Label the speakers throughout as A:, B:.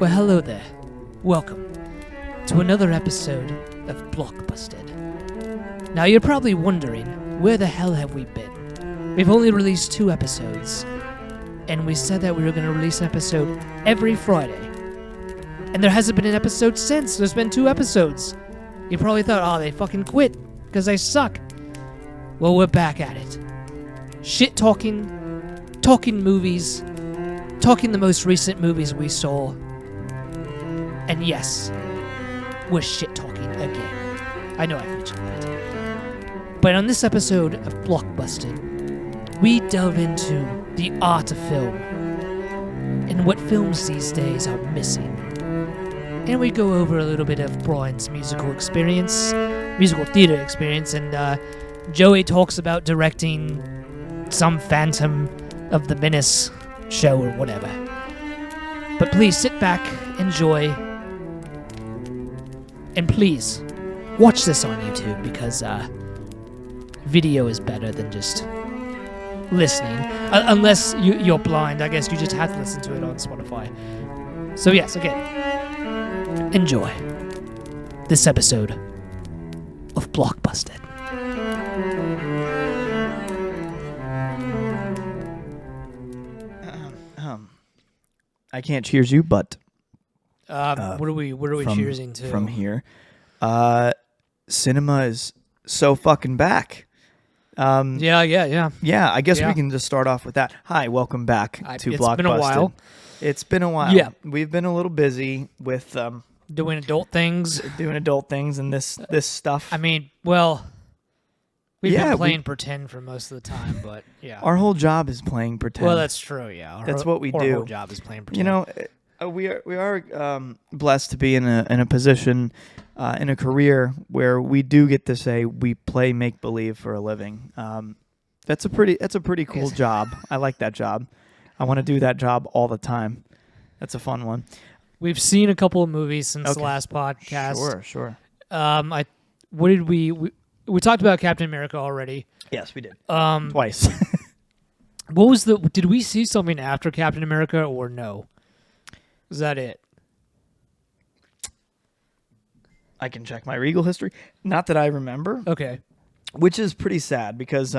A: Well, hello there. Welcome to another episode of Blockbusted. Now, you're probably wondering, where the hell have we been? We've only released 2 episodes, and we said that we were going to release an episode every Friday. And there hasn't been an episode since. There's been 2 episodes. You probably thought, oh, they fucking quit because they suck. Well, we're back at it. Shit talking movies, talking the most recent movies we saw. And yes, we're shit-talking again. I know I've mentioned that. But on this episode of Blockbusted, we delve into the art of film and what films these days are missing. And we go over a little bit of Brian's musical theater experience, and Joey talks about directing some Phantom of the Menace show or whatever. But please sit back, enjoy, and please, watch this on YouTube because video is better than just listening. Unless you're blind, I guess you just have to listen to it on Spotify. So yes, again, enjoy this episode of Blockbusted.
B: I can't cheers you, but
A: What are we cheersing to?
B: From here, cinema is so fucking back.
A: Yeah.
B: Yeah, I guess we can just start off with that. Hi, welcome back to Blockbusted.
A: It's been a while.
B: It's been a while.
A: Yeah.
B: We've been a little busy with
A: Doing adult things.
B: And this stuff.
A: I mean, well, we've
B: Yeah,
A: been playing pretend for most of the time, but yeah.
B: Our whole job is playing pretend.
A: Well, that's true, yeah.
B: That's what we
A: Our
B: do.
A: whole job is playing pretend.
B: You know, we are blessed to be in a position in a career where we do get to say we play make believe for a living. That's a pretty cool job. I like that job. I want to do that job all the time. That's a fun one.
A: We've seen a couple of movies since the last podcast.
B: Sure.
A: We talked about Captain America already.
B: Yes, we did. Twice.
A: Did we see something after Captain America or no? Was that it?
B: I can check my Regal history. Not that I remember.
A: Okay.
B: Which is pretty sad because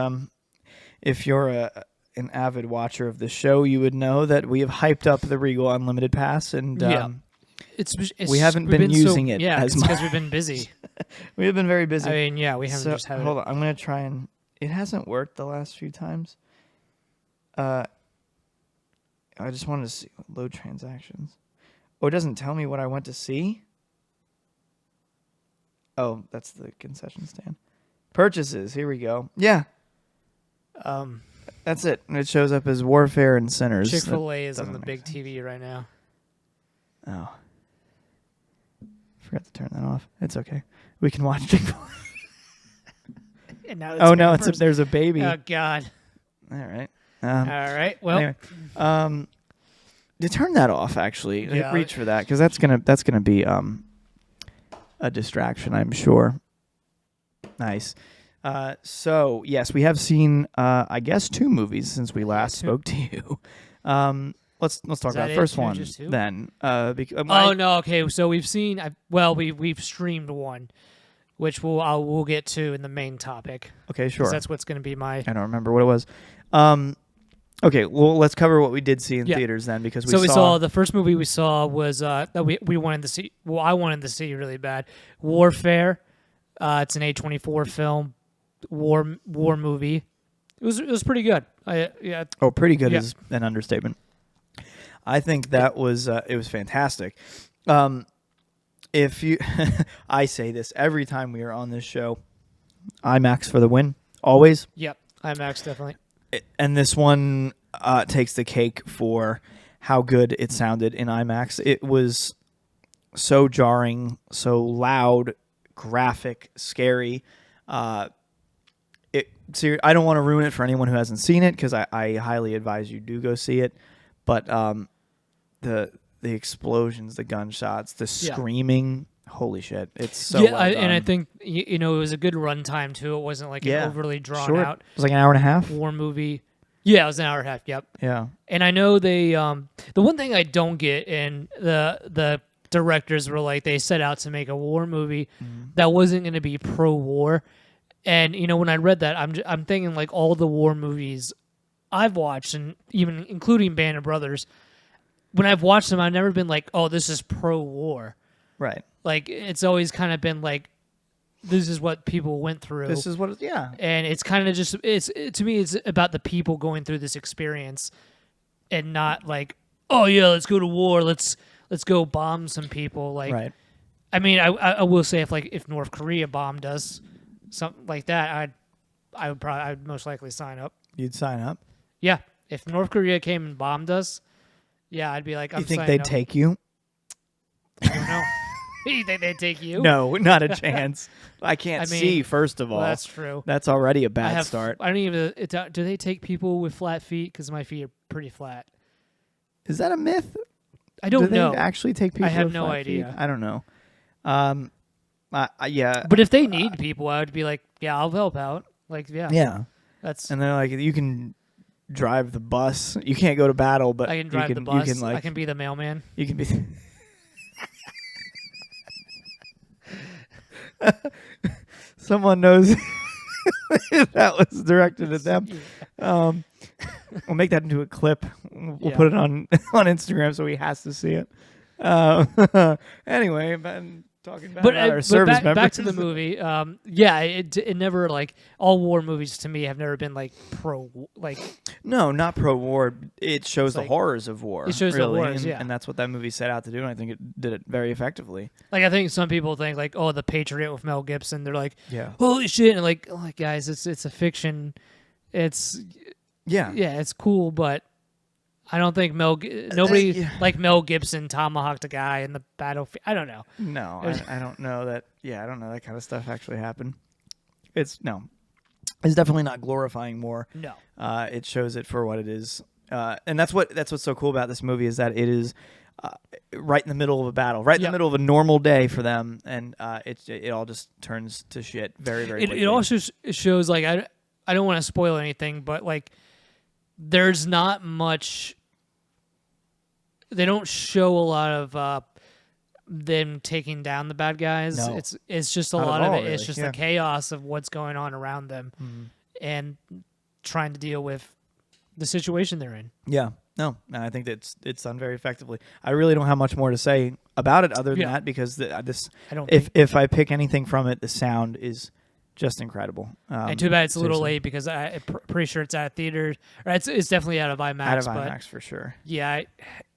B: if you're an avid watcher of the show, you would know that we have hyped up the Regal Unlimited Pass, and we haven't been using it as much.
A: Because we've been busy.
B: We have been very busy.
A: I mean, yeah, we haven't just had
B: Hold on, I'm going to try and... It hasn't worked the last few times. I just wanted to see load transactions. Oh, it doesn't tell me what I went to see? Oh, that's the concession stand. Purchases, here we go. Yeah. That's it. And it shows up as Warfare and Sinners.
A: Chick-fil-A is on the big TV right now.
B: Oh. Forgot to turn that off. It's okay. We can watch Chick-fil-A.
A: No,
B: There's a baby.
A: Oh, God.
B: All right.
A: All right. Well,
B: anyway, to turn that off, actually,
A: Yeah.
B: reach for that because that's gonna be a distraction, I'm sure. Nice. So yes, we have seen I guess 2 movies since we last spoke to you. Let's talk about the first one then.
A: no, okay. So we've seen. We've streamed one, which we'll get to in the main topic.
B: Okay, sure.
A: That's what's going to be my.
B: I don't remember what it was. Okay, well, let's cover what we did see in theaters then, because we saw
A: the first movie we saw was that we wanted to see. Well, I wanted to see really bad. Warfare. It's an A24 film, war movie. It was pretty good.
B: Oh, pretty good is an understatement. I think that was it was fantastic. If you, I say this every time we are on this show, IMAX for the win, always.
A: Yep, IMAX definitely.
B: And this one takes the cake for how good it sounded in IMAX. It was so jarring, so loud, graphic, scary. I don't want to ruin it for anyone who hasn't seen it because I highly advise you do go see it. But the explosions, the gunshots, the screaming, holy shit! It's so well done.
A: And I think it was a good runtime too. It wasn't like an overly drawn out.
B: It was like an hour and a half.
A: War movie. Yeah, it was an hour and a half. Yep.
B: Yeah.
A: And I know they the one thing I don't get, and the directors were like, they set out to make a war movie that wasn't going to be pro-war. And when I read that, I'm thinking like all the war movies I've watched, and even including Band of Brothers, when I've watched them, I've never been like, oh, this is pro-war.
B: Right.
A: Like, it's always kind of been like, this is what people went through.
B: This is what,
A: And it's kind of just, to me, it's about the people going through this experience, and not like, oh yeah, let's go to war, let's go bomb some people. Like,
B: right.
A: I mean, I will say if North Korea bombed us, something like that, I'd most likely sign up.
B: You'd sign up?
A: Yeah, if North Korea came and bombed us, yeah, I'd be like, I'm
B: You think
A: signing
B: they'd
A: up.
B: take you?
A: I don't know. You think they'd take you?
B: No, not a chance. I can't see, first of all.
A: Well, that's true.
B: That's already a bad start.
A: I don't even. Do they take people with flat feet? Because my feet are pretty flat.
B: Is that a myth?
A: I don't know.
B: Do they actually take people
A: I have
B: with
A: no
B: flat
A: idea.
B: feet? I don't know. Yeah.
A: But if they need people, I would be like, yeah, I'll help out. Like, yeah.
B: Yeah.
A: That's.
B: And they're like, you can drive the bus. You can't go to battle, but
A: I can drive the bus.
B: You can, like,
A: I can be the mailman.
B: You can be. Someone knows that was directed at them.
A: Yeah.
B: We'll make that into a clip. We'll
A: Yeah.
B: put it on Instagram so he has to see it. Anyway, been talking about our service members.
A: Back to the movie. Yeah, it never, like, all war movies to me have never been like pro, like.
B: No, not pro-war. It shows the
A: like,
B: horrors of war.
A: it shows the
B: really,
A: horrors,
B: and,
A: yeah.
B: and that's what that movie set out to do. And I think it did it very effectively.
A: Like, I think some people think like, oh, The Patriot with Mel Gibson. They're like,
B: Yeah.
A: holy shit, and like, oh, guys, it's a fiction. It's it's cool, but I don't think nobody like Mel Gibson tomahawked a guy in the battlefield. I don't know.
B: No, I don't know that. Yeah, I don't know that kind of stuff actually happened. It's definitely not glorifying war.
A: No.
B: It shows it for what it is, and that's what's so cool about this movie is that it is right in the middle of a battle, right in the middle of a normal day for them, and it all just turns to shit very, very quickly.
A: It also shows, like, I don't want to spoil anything, but like, there's not much. They don't show a lot of them taking down the bad guys.
B: No.
A: It's just a
B: Not
A: lot
B: at
A: of
B: all,
A: it. It's
B: really.
A: just
B: Yeah.
A: the chaos of what's going on around them,
B: Mm-hmm.
A: and trying to deal with the situation they're in.
B: Yeah, no, I think that it's done very effectively. I really don't have much more to say about it other than that because this.
A: I don't.
B: If I pick anything from it, the sound is just incredible.
A: And too bad it's a little
B: seriously.
A: late because I'm pretty sure it's out of theaters. Or it's definitely out of IMAX.
B: Out of
A: but
B: IMAX for sure.
A: yeah,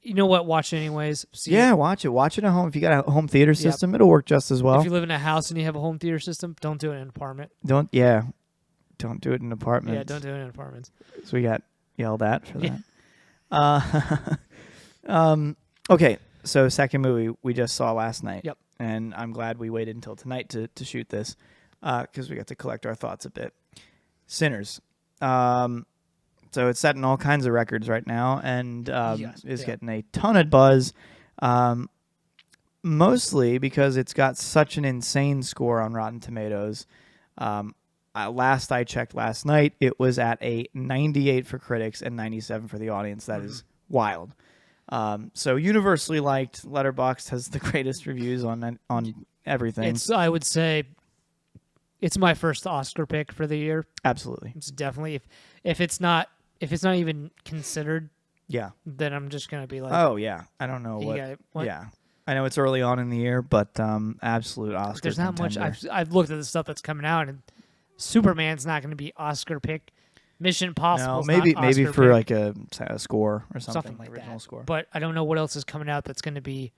A: you know what? Watch it anyways. See
B: Yeah,
A: it.
B: watch it. Watch it at home. If you got a home theater system, it'll work just as well.
A: If you live in a house and you have a home theater system, don't do it in an apartment.
B: Don't do it in apartments.
A: Yeah, don't do it in apartments.
B: So we got yelled at for that. Okay, so second movie we just saw last night.
A: Yep.
B: And I'm glad we waited until tonight to shoot this because we got to collect our thoughts a bit. Sinners. So it's setting all kinds of records right now and is getting a ton of buzz, mostly because it's got such an insane score on Rotten Tomatoes. Last I checked last night, it was at a 98 for critics and 97 for the audience. That is wild. So universally liked. Letterboxd has the greatest reviews on everything.
A: I would say it's my first Oscar pick for the year.
B: Absolutely.
A: It's definitely if it's not even considered,
B: Yeah.
A: then I'm just gonna be like,
B: Oh yeah. I don't know what. Yeah. I know it's early on in the year, but absolute Oscar.
A: There's not much.
B: contender.
A: I've looked at the stuff that's coming out, and Superman's not going to be Oscar pick. Mission Impossible.
B: No, maybe for like a score or something
A: like
B: original
A: that.
B: score.
A: But I don't know what else is coming out that's going to be.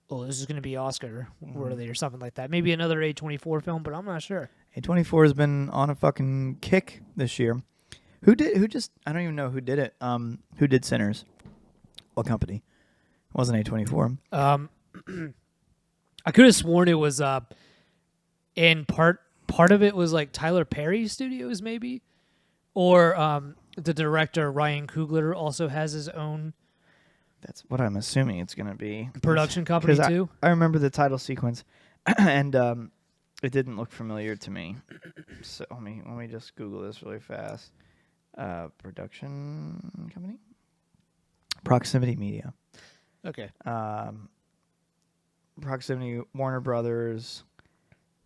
A: Oh, this is going to be Oscar worthy or something like that. Maybe another A24 film, but I'm not sure.
B: A24 has been on a fucking kick this year. I don't even know who did it. Who did Sinners? What company? It wasn't A24.
A: I could have sworn it was in part of it was like Tyler Perry Studios maybe, or the director Ryan Coogler also has his own
B: That's what I'm assuming it's going to be.
A: production company too.
B: I remember the title sequence, and it didn't look familiar to me. So let me just Google this really fast. production company, Proximity Media.
A: Okay.
B: Proximity Warner Brothers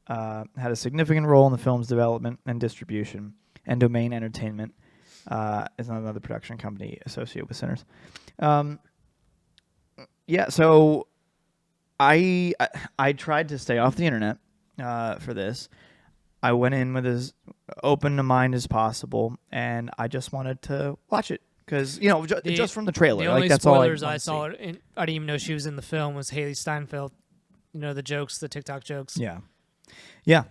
B: had a significant role in the film's development and distribution, and Domain Entertainment is another production company associated with Sinners. So I tried to stay off the internet for this. I went in with as open a mind as possible, and I just wanted to watch it because just from the trailer,
A: the only
B: that's
A: spoilers
B: all
A: I saw. I didn't even know she was in the film. Was Haley Steinfeld? The jokes, the TikTok jokes.
B: Yeah.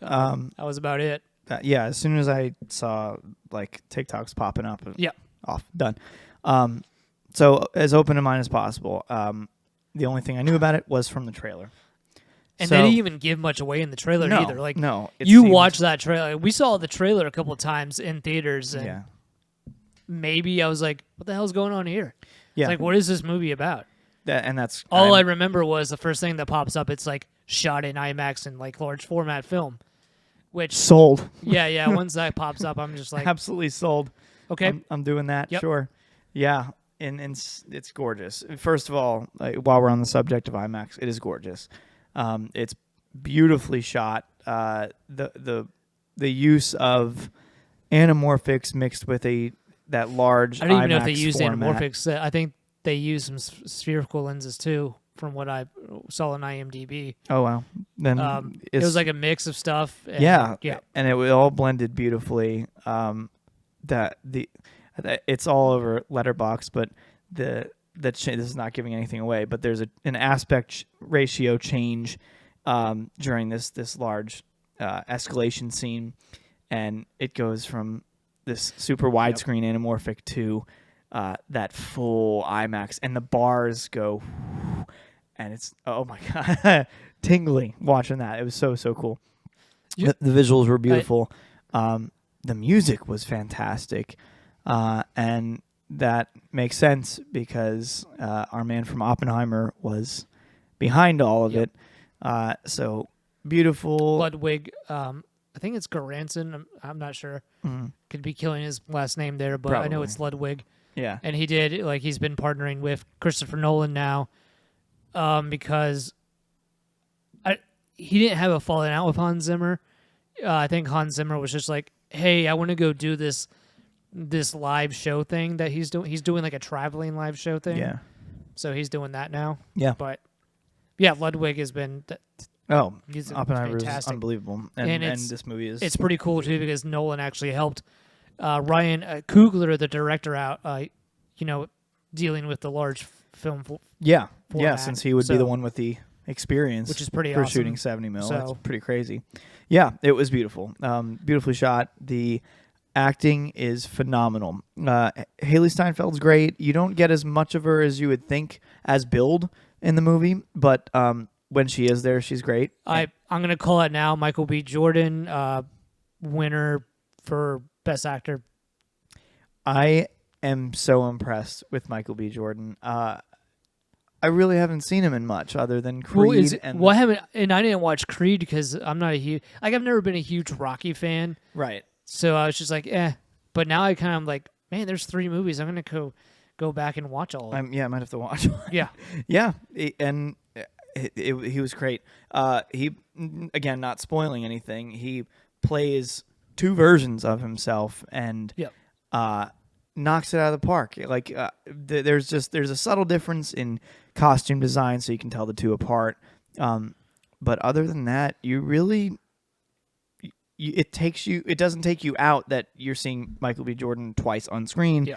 A: That was about it.
B: As soon as I saw like TikToks popping up, off, done. So as open a mind as possible. The only thing I knew about it was from the trailer.
A: And they didn't even give much away in the trailer either. Like,
B: no,
A: you watch that trailer. We saw the trailer a couple of times in theaters, and maybe I was like, "What the hell's going on here?"
B: Yeah,
A: it's like, what is this movie about?
B: That's
A: all I remember was the first thing that pops up. It's like shot in IMAX and like large format film, which
B: sold.
A: Yeah. Once that pops up, I'm just like,
B: absolutely sold.
A: Okay,
B: I'm doing that.
A: Yep.
B: Sure. Yeah. And it's gorgeous. First of all, while we're on the subject of IMAX, it is gorgeous. It's beautifully shot. The use of anamorphics mixed with that large.
A: I don't even know if
B: IMAX
A: they used
B: format.
A: anamorphics. I think they used some spherical lenses too, from what I saw on IMDb.
B: Oh wow! Then
A: it was like a mix of stuff. And,
B: yeah, and it all blended beautifully. It's all over Letterboxd, but this is not giving anything away. But there's an aspect ratio change during this large escalation scene, and it goes from this super widescreen anamorphic to that full IMAX, and the bars go, and it's oh my god, tingly watching that. It was so cool. The visuals were beautiful. The music was fantastic. And that makes sense because our man from Oppenheimer was behind all of it. So beautiful.
A: Ludwig, I think it's Göransson. I'm not sure. Could be killing his last name there, but
B: Probably.
A: I know it's Ludwig.
B: Yeah.
A: And he's been partnering with Christopher Nolan now because he didn't have a falling out with Hans Zimmer. I think Hans Zimmer was just like, hey, I want to go do this live show thing that he's doing. He's doing like a traveling live show thing.
B: Yeah.
A: So he's doing that now.
B: Yeah.
A: But yeah, Ludwig has been.
B: Oppenheimer is unbelievable, and this movie is.
A: It's pretty cool too because Nolan actually helped Ryan Coogler, the director, out. Dealing with the large film.
B: Format. Since he would be the one with the experience,
A: which is pretty
B: for
A: awesome.
B: Shooting 70 mil. That's pretty crazy. Yeah, it was beautiful. Beautifully shot. The acting is phenomenal. Haley Steinfeld's great. You don't get as much of her as you would think as Build in the movie, but when she is there, she's great.
A: I'm going to call it now. Michael B. Jordan, winner for Best Actor.
B: I am so impressed with Michael B. Jordan. I really haven't seen him in much other than Creed.
A: I didn't watch Creed because I'm not a huge. Like, I've never been a huge Rocky fan.
B: Right.
A: So I was just like, eh. But now I kind of like, man, there's 3 movies. I'm gonna go back and watch all of them.
B: I might have to watch. Yeah. And he was great. He, again, not spoiling anything. He plays 2 versions of himself and knocks it out of the park. Like there's a subtle difference in costume design, so you can tell the 2 apart. But other than that, you really. It doesn't take you out that you're seeing Michael B. Jordan twice on screen.
A: Yeah.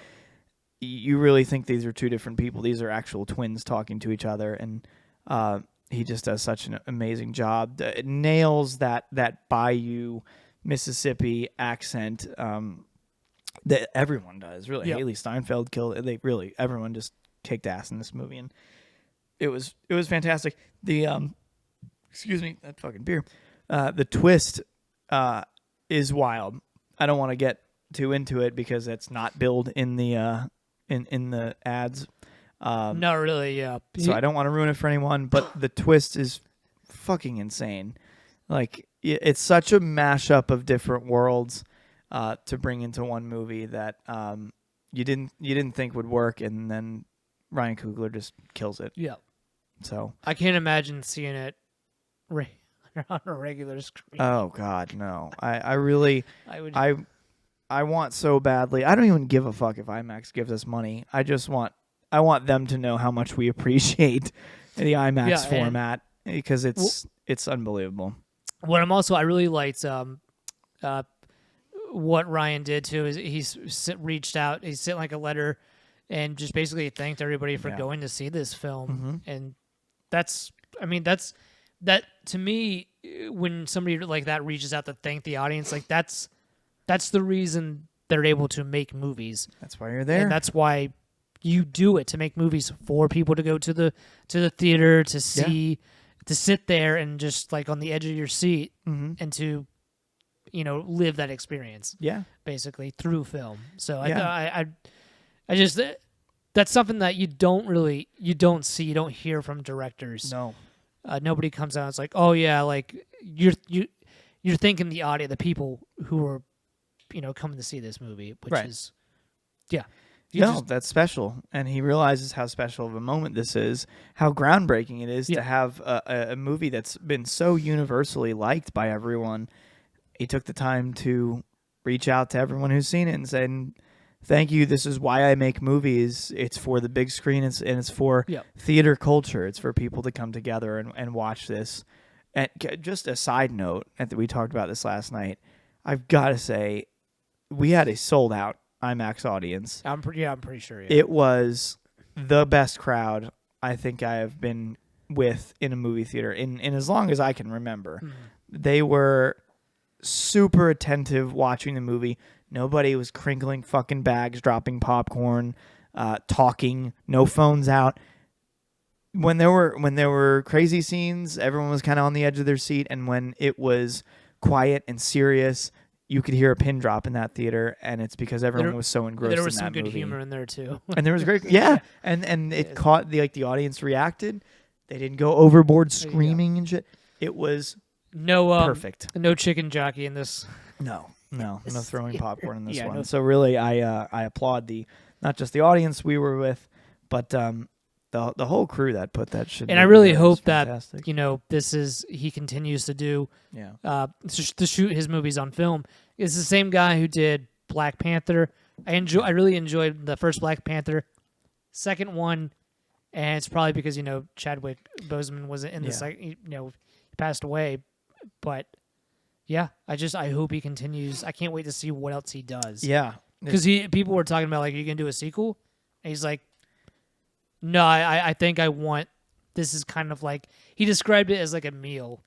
B: You really think these are 2 different people. These are actual twins talking to each other, and he just does such an amazing job. It nails that Bayou, Mississippi accent that everyone does. Really, Haley Steinfeld killed it. Everyone just kicked ass in this movie, and it was fantastic. The excuse me, that fucking beer. The twist. Is wild. I don't want to get too into it because it's not billed in the in the ads.
A: Not really, yeah.
B: So I don't want to ruin it for anyone, but the twist is fucking insane. Like, it's such a mashup of different worlds. to bring into one movie that you didn't think would work, and then Ryan Coogler just kills it.
A: Yeah.
B: So
A: I can't imagine seeing it on a regular screen.
B: oh God, no. I really
A: I would.
B: I want so badly. I don't even give a fuck if IMAX gives us money. I want them to know how much we appreciate the IMAX format because it's unbelievable.
A: What I really liked what Ryan did too is he reached out, he sent like a letter and just basically thanked everybody for going to see this film. And that to me, when somebody like that reaches out to thank the audience, like that's the reason they're able to make movies.
B: That's why you're there.
A: And that's why you do it, to make movies for people to go to the theater to see, to sit there and just like on the edge of your seat and to, live that experience. Yeah. Basically through film. So I just, that's something that you don't see, you don't hear from directors.
B: No.
A: Nobody comes out and it's like, oh yeah, like you're thinking the people who are, coming to see this movie, which is,
B: that's special. And he realizes how special of a moment this is, how groundbreaking it is to have a movie that's been so universally liked by everyone. He took the time to reach out to everyone who's seen it and said, thank you. This is why I make movies. It's for the big screen, and it's for theater culture. It's for people to come together and watch this. And just a side note, and we talked about this last night, I've got to say, we had a sold-out IMAX audience.
A: I'm pretty sure. Yeah.
B: It was the best crowd I think I have been with in a movie theater in as long as I can remember. They were super attentive watching the movie. Nobody was crinkling fucking bags, dropping popcorn, talking, no phones out. When there were crazy scenes, everyone was kind of on the edge of their seat, and when it was quiet and serious, you could hear a pin drop in that theater, and it's because everyone was so engrossed in that movie.
A: There was some good humor in there too.
B: And there was great, and it caught the audience reacted. They didn't go overboard screaming and shit. It was perfect.
A: No chicken jockey in this.
B: No throwing popcorn in this one. So really, I applaud not just the audience we were with, but the whole crew that put that shit.
A: And I really hope that he continues to do to shoot his movies on film. It's the same guy who did Black Panther. I really enjoyed the first Black Panther. Second one, and it's probably because Chadwick Boseman wasn't in the he passed away, but. Yeah, I hope he continues. I can't wait to see what else he does. Yeah, because people were talking about like, are you gonna do a sequel? And he's like, no, I think I want. This is kind of like he described it as like a meal,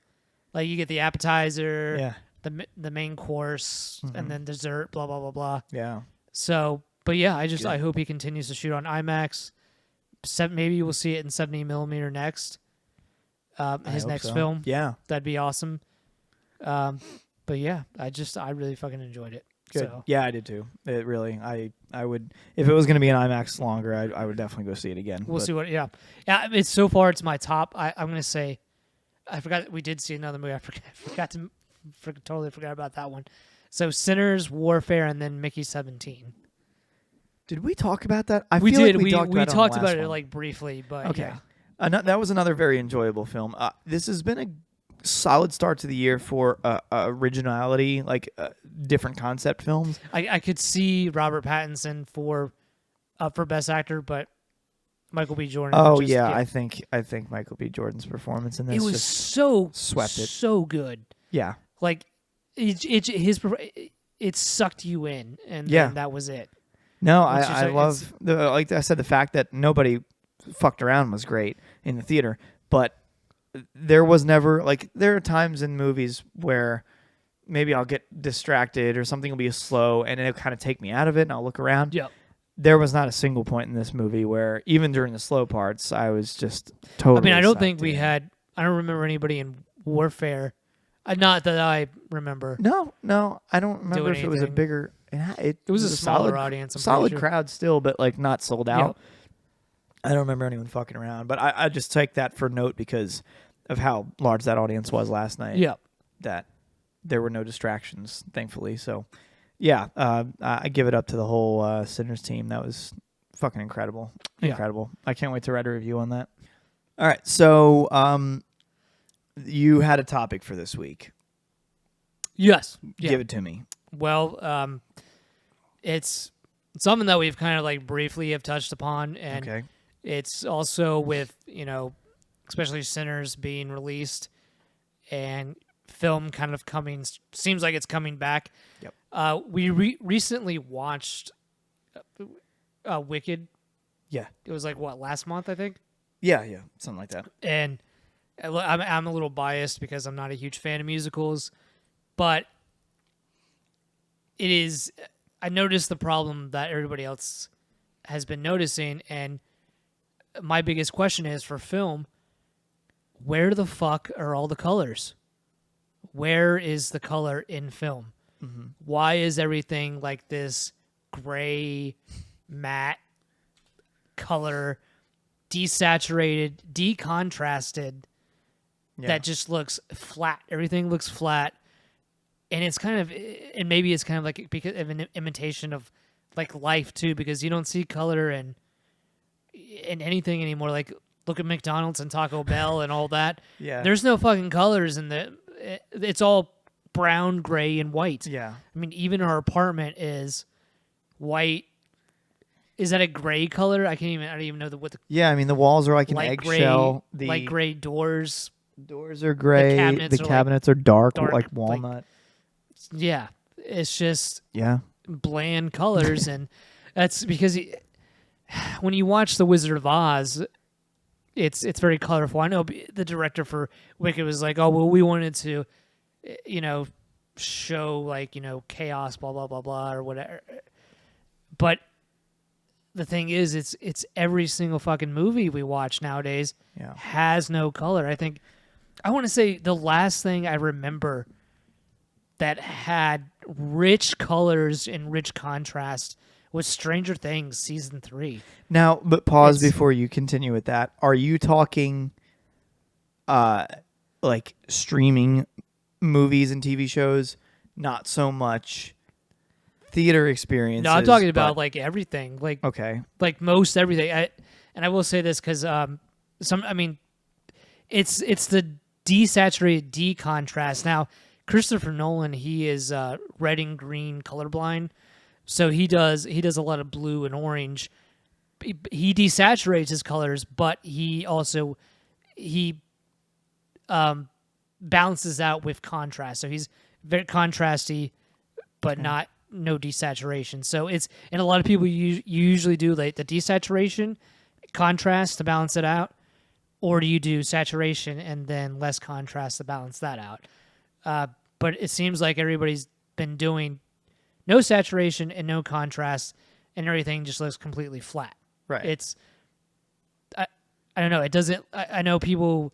A: like you get the appetizer, the main course, and then dessert, blah blah blah blah. Yeah. So, but yeah, I hope he continues to shoot on IMAX. Maybe we'll see it in 70mm next. His next film. Yeah, that'd be awesome. But yeah, I really fucking enjoyed it.
B: Good.
A: So.
B: Yeah, I did too. It really, I would, if it was going to be an IMAX longer, I would definitely go see it again.
A: We'll see it's so far, it's my top. I'm going to say, I forgot, we did see another movie. Totally forgot about that one. So Sinners, Warfare, and then Mickey 17.
B: Did we talk about that?
A: We did. We talked about it like briefly, but okay. Yeah.
B: That was another very enjoyable film. This has been a solid start to the year for originality, like different concept films.
A: I could see Robert Pattinson for Best Actor, but Michael B. Jordan.
B: Oh I think Michael B. Jordan's performance in this
A: it was
B: just swept it.
A: So good. Yeah, like it sucked you in, and then that was it.
B: No, I love like I said, the fact that nobody fucked around was great in the theater, but. There was never, like, there are times in movies where maybe I'll get distracted or something will be slow and it'll kind of take me out of it and I'll look around. Yeah. There was not a single point in this movie where, even during the slow parts, I was just totally
A: I don't think we had, I don't remember anybody in Warfare. Not that I remember.
B: No, I don't remember if it was a bigger, it
A: was a smaller audience.
B: Solid crowd still, but like not sold out. Yeah. I don't remember anyone fucking around, but I just take that for note because of how large that audience was last night. Yeah. That there were no distractions, thankfully. So, Yeah, I give it up to the whole Sinners team. That was fucking incredible.
A: Yeah.
B: Incredible. I can't wait to write a review on that. All right, so you had a topic for this week.
A: Yes. Yeah.
B: Give it to me.
A: Well, it's something that we've kind of like briefly have touched upon, and
B: Okay.
A: it's also with, especially Sinners being released and film kind of coming, seems like it's coming back.
B: Yep.
A: We recently watched Wicked.
B: Yeah.
A: It was like, last month, I think?
B: Yeah, something like that.
A: And I'm a little biased because I'm not a huge fan of musicals, but I noticed the problem that everybody else has been noticing, and my biggest question is for film, where the fuck are all the colors? Where is the color in film?
B: Mm-hmm.
A: Why is everything like this gray, matte color, desaturated, decontrasted, that just looks flat? Everything looks flat. And it's kind of, and maybe it's kind of like because of an imitation of like life too, because you don't see color in anything anymore. Like look at McDonald's and Taco Bell and all that.
B: Yeah.
A: There's no fucking colors in it's all brown, gray, and white.
B: Yeah.
A: I mean, even our apartment is white. Is that a gray color? I don't even know what the
B: Yeah, I mean the walls are like an
A: light
B: eggshell.
A: gray, light gray doors.
B: Doors are gray. The cabinets are dark, like walnut.
A: Yeah, it's just
B: Yeah.
A: bland colors, and that's because when you watch The Wizard of Oz, it's very colorful. I know the director for Wicked was like, "Oh, well, we wanted to, show like chaos, blah blah blah blah, or whatever." But the thing is, it's every single fucking movie we watch nowadays has no color. I want to say the last thing I remember that had rich colors and rich contrast was Stranger Things season 3.
B: Now, but pause before you continue with that. Are you talking like streaming movies and TV shows? Not so much theater experiences.
A: No, I'm talking about like everything. Like
B: okay.
A: Like most everything. And I will say this because it's the desaturated decontrast. Now, Christopher Nolan, he is red and green colorblind, so he does a lot of blue and orange. He desaturates his colors, but he also balances out with contrast. So he's very contrasty, but no desaturation. So and a lot of people usually do like the desaturation, contrast to balance it out, or do you do saturation and then less contrast to balance that out? But it seems like everybody's been doing no saturation and no contrast, and everything just looks completely flat.
B: Right.
A: I don't know. It doesn't. I know people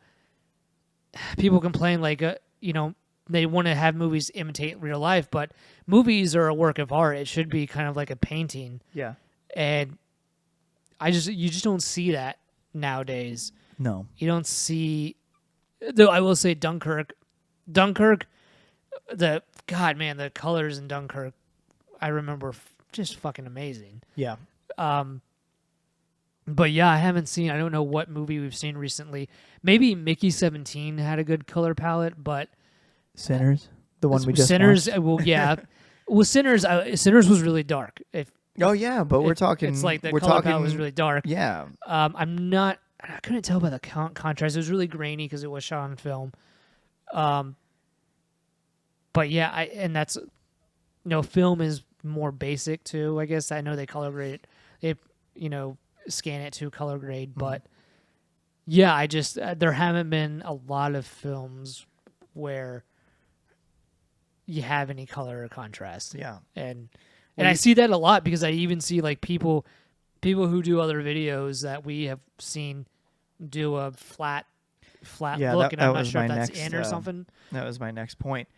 A: complain like they want to have movies imitate real life, but movies are a work of art. It should be kind of like a painting.
B: Yeah.
A: And you just don't see that nowadays.
B: No.
A: You don't see. Though I will say Dunkirk, the colors in Dunkirk, I remember just fucking amazing.
B: Yeah.
A: But yeah, I don't know what movie we've seen recently. Maybe Mickey 17 had a good color palette, but
B: Sinners, the one we just
A: Sinners,
B: watched.
A: well, yeah. Well, Sinners was really dark.
B: But we're talking.
A: It's like the color palette was really dark.
B: Yeah.
A: I couldn't tell by the contrast. It was really grainy because it was shot on film. But yeah, and that's film is more basic too. I guess I know they color grade it. They scan it to color grade, but yeah, I just there haven't been a lot of films where you have any color or contrast.
B: Yeah,
A: and I see that a lot because I even see like people who do other videos that we have seen do a flat look, and I'm not sure if that's in or something.
B: That was my next point.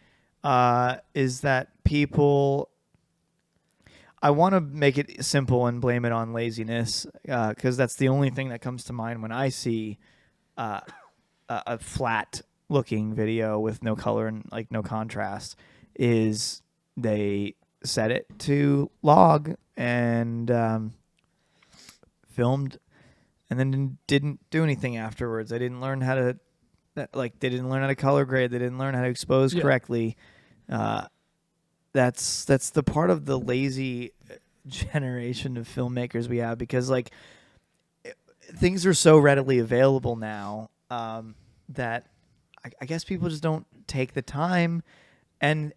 B: Is that people? I want to make it simple and blame it on laziness, because that's the only thing that comes to mind when I see a flat-looking video with no color and like no contrast. Is they set it to log and filmed, and then didn't do anything afterwards. They didn't learn how to they didn't learn how to color grade. They didn't learn how to expose correctly. That's the part of the lazy generation of filmmakers we have, because like things are so readily available now that I guess people just don't take the time, and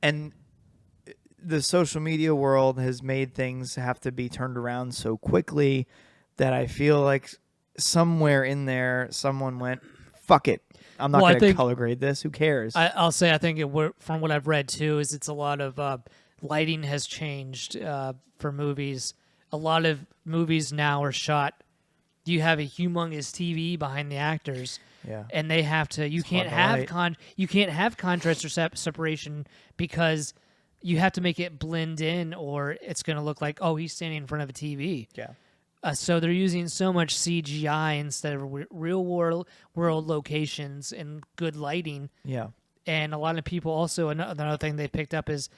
B: the social media world has made things have to be turned around so quickly that I feel like somewhere in there someone went, fuck it, I'm not going to color grade this. Who cares?
A: I'll say I think from what I've read too is it's a lot of lighting has changed for movies. A lot of movies now are shot. You have a humongous TV behind the actors, and they have to. You can't have contrast or separation because you have to make it blend in, or it's going to look like, oh, he's standing in front of a TV.
B: Yeah.
A: So they're using so much CGI instead of real world locations and good lighting.
B: Yeah.
A: And a lot of people also, another thing they picked up is,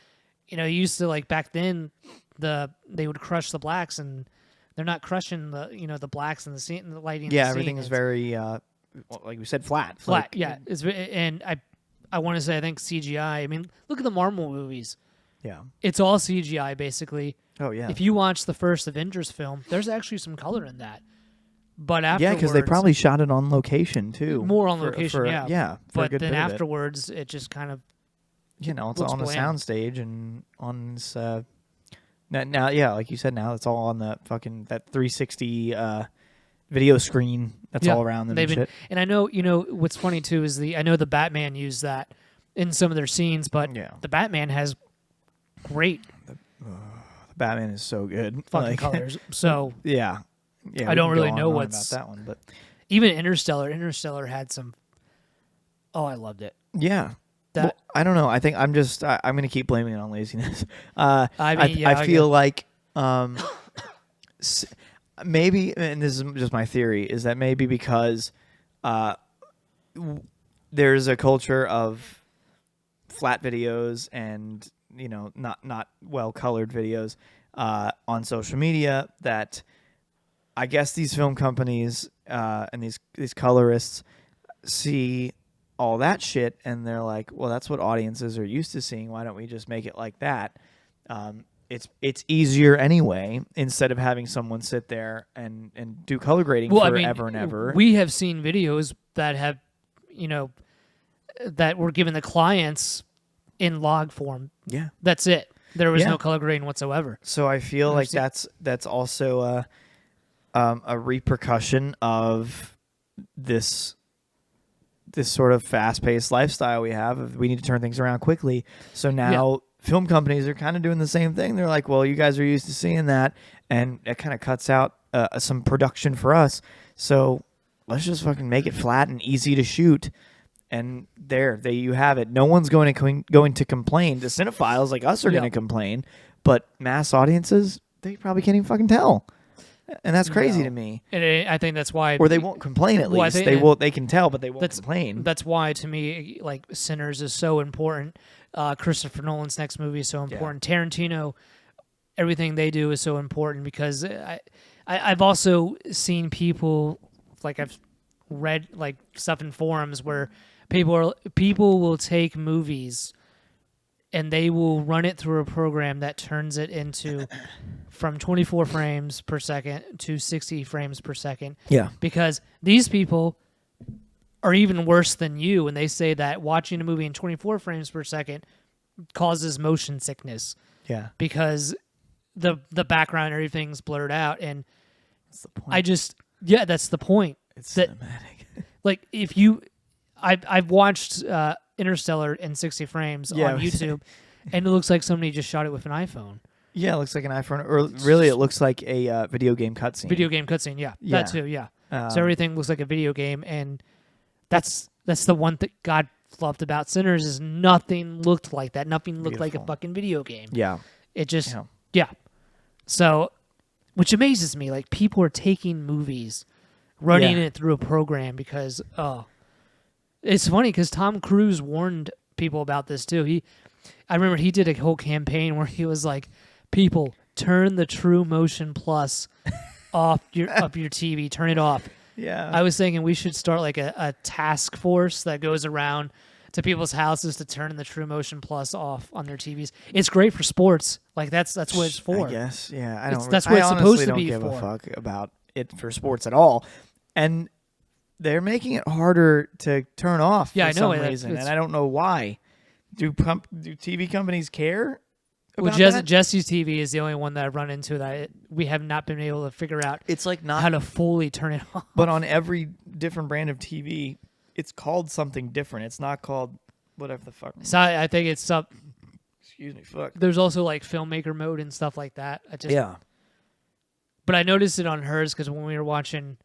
A: used to, like, back then, they would crush the blacks, and they're not crushing the blacks and the scene, the lighting.
B: Yeah, everything is very, like we said, flat.
A: Flat, yeah. And I want to say, I think CGI. I mean, look at the Marvel movies.
B: Yeah.
A: It's all CGI, basically.
B: Oh, yeah.
A: If you watch the first Avengers film, there's actually some color in that. But afterwards...
B: Yeah, because they probably shot it on location, too.
A: More on location, yeah.
B: Yeah,
A: but then afterwards, it just kind of...
B: it's on a soundstage and on this... now, yeah, like you said, now it's all on the fucking... That 360 video screen that's all around them and shit.
A: And I know, what's funny, too, is I know the Batman used that in some of their scenes, but the Batman has great...
B: The Batman is so good.
A: Fucking colors. So...
B: Yeah. Yeah,
A: I don't really know
B: what's about that one, but
A: even Interstellar had some. Oh, I loved it.
B: Yeah, I don't know. I think I'm going to keep blaming it on laziness. I feel like maybe, and this is just my theory, is that maybe because there's a culture of flat videos and not well colored videos on social media that. I guess these film companies and these colorists see all that shit and they're like, well, that's what audiences are used to seeing. Why don't we just make it like that? It's easier anyway, instead of having someone sit there and do color grading forever and ever.
A: We have seen videos that have, that were given the clients in log form.
B: Yeah.
A: That's it. There was no color grading whatsoever.
B: So I feel like that's also a repercussion of this sort of fast-paced lifestyle we have. We need to turn things around quickly. So now film companies are kind of doing the same thing. They're like, well, you guys are used to seeing that, and it kind of cuts out some production for us. So let's just fucking make it flat and easy to shoot. And there you have it. No one's going to complain. The cinephiles like us are going to complain, but mass audiences, they probably can't even fucking tell. And that's crazy to me.
A: And I think that's why...
B: Or they won't complain, at least. They can tell, but they won't complain.
A: That's why, to me, like, Sinners is so important. Christopher Nolan's next movie is so important. Yeah. Tarantino, everything they do is so important, because I've also seen people, like, I've read, like, stuff in forums where people will take movies and they will run it through a program that turns it into from 24 frames per second to 60 frames per second.
B: Yeah.
A: Because these people are even worse than you, and they say that watching a movie in 24 frames per second causes motion sickness.
B: Yeah.
A: Because the background, everything's blurred out, and
B: that's the point.
A: That's the point.
B: It's cinematic.
A: Like, I've watched Interstellar in 60 frames on YouTube, and it looks like somebody just shot it with an iPhone. Yeah,
B: it looks like an iPhone, or really, it looks like a video game cutscene.
A: That too, yeah. So everything looks like a video game, and that's the one thing God loved about Sinners is nothing looked like that. Nothing looked like a fucking video game.
B: Yeah.
A: It just, So, which amazes me, like, people are taking movies, running it through a program because, it's funny because Tom Cruise warned people about this too. I remember he did a whole campaign where he was like, people, turn the True Motion Plus off your TV, turn it off.
B: Yeah.
A: I was thinking we should start like a task force that goes around to people's houses to turn the True Motion Plus off on their TVs. It's great for sports. Like that's what it's for.
B: I guess. Yeah.
A: That's what it's supposed to be
B: I honestly don't give
A: for.
B: a fuck about it for sports at all. And they're making it harder to turn off for some reason, and I don't know why. Do TV companies care about that?
A: Jesse's TV is the only one that I run into that we have not been able to figure out.
B: It's like not
A: how to fully turn it off.
B: But on every different brand of TV, it's called something different. It's not called whatever the fuck.
A: So I think it's up.
B: Excuse me, fuck.
A: There's also like filmmaker mode and stuff like that.
B: Yeah.
A: But I noticed it on hers because when we were watching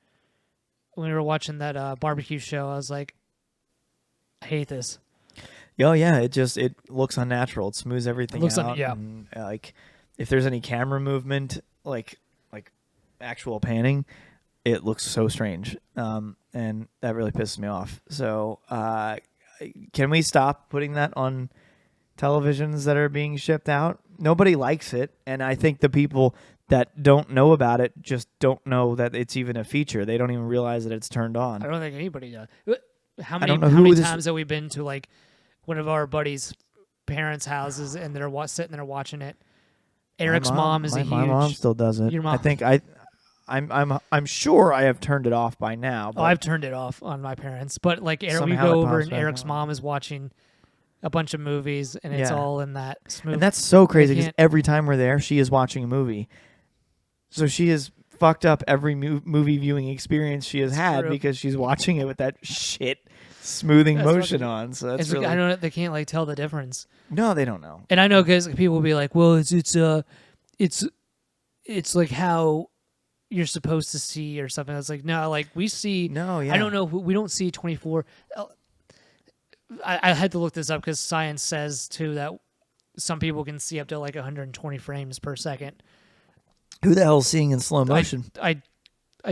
A: that barbecue show, I was like, I hate this.
B: Oh yeah, it looks unnatural. It smooths everything out.
A: Yeah.
B: And, like if there's any camera movement, like actual panning, it looks so strange. And that really pisses me off. So can we stop putting that on televisions that are being shipped out? Nobody likes it, and I think the people that don't know about it just don't know that it's even a feature. They don't even realize that it's turned on.
A: I don't think anybody does. How many times have we been to like one of our buddies' parents' houses and they're sitting there watching it? Eric's mom is a huge.
B: My mom still does it.
A: Your mom.
B: I think I'm sure I have turned it off by now. But
A: I've turned it off on my parents, but like we
B: somehow
A: go
B: it
A: over
B: pops
A: and
B: back
A: Eric's
B: on.
A: mom is watching a bunch of movies and it's all in that smooth.
B: And that's so crazy because every time we're there, she is watching a movie. So she has fucked up every movie viewing experience she has had because she's watching it with that shit smoothing motion on. So that's really...
A: I don't know. They can't like tell the difference.
B: No, they don't know.
A: And I know because people will be like, "Well, it's like how you're supposed to see or something." I was like, "No, like we see."
B: No, yeah.
A: I don't know. We don't see 24. I had to look this up because science says too that some people can see up to like 120 frames per second.
B: Who the hell's seeing in slow motion?
A: I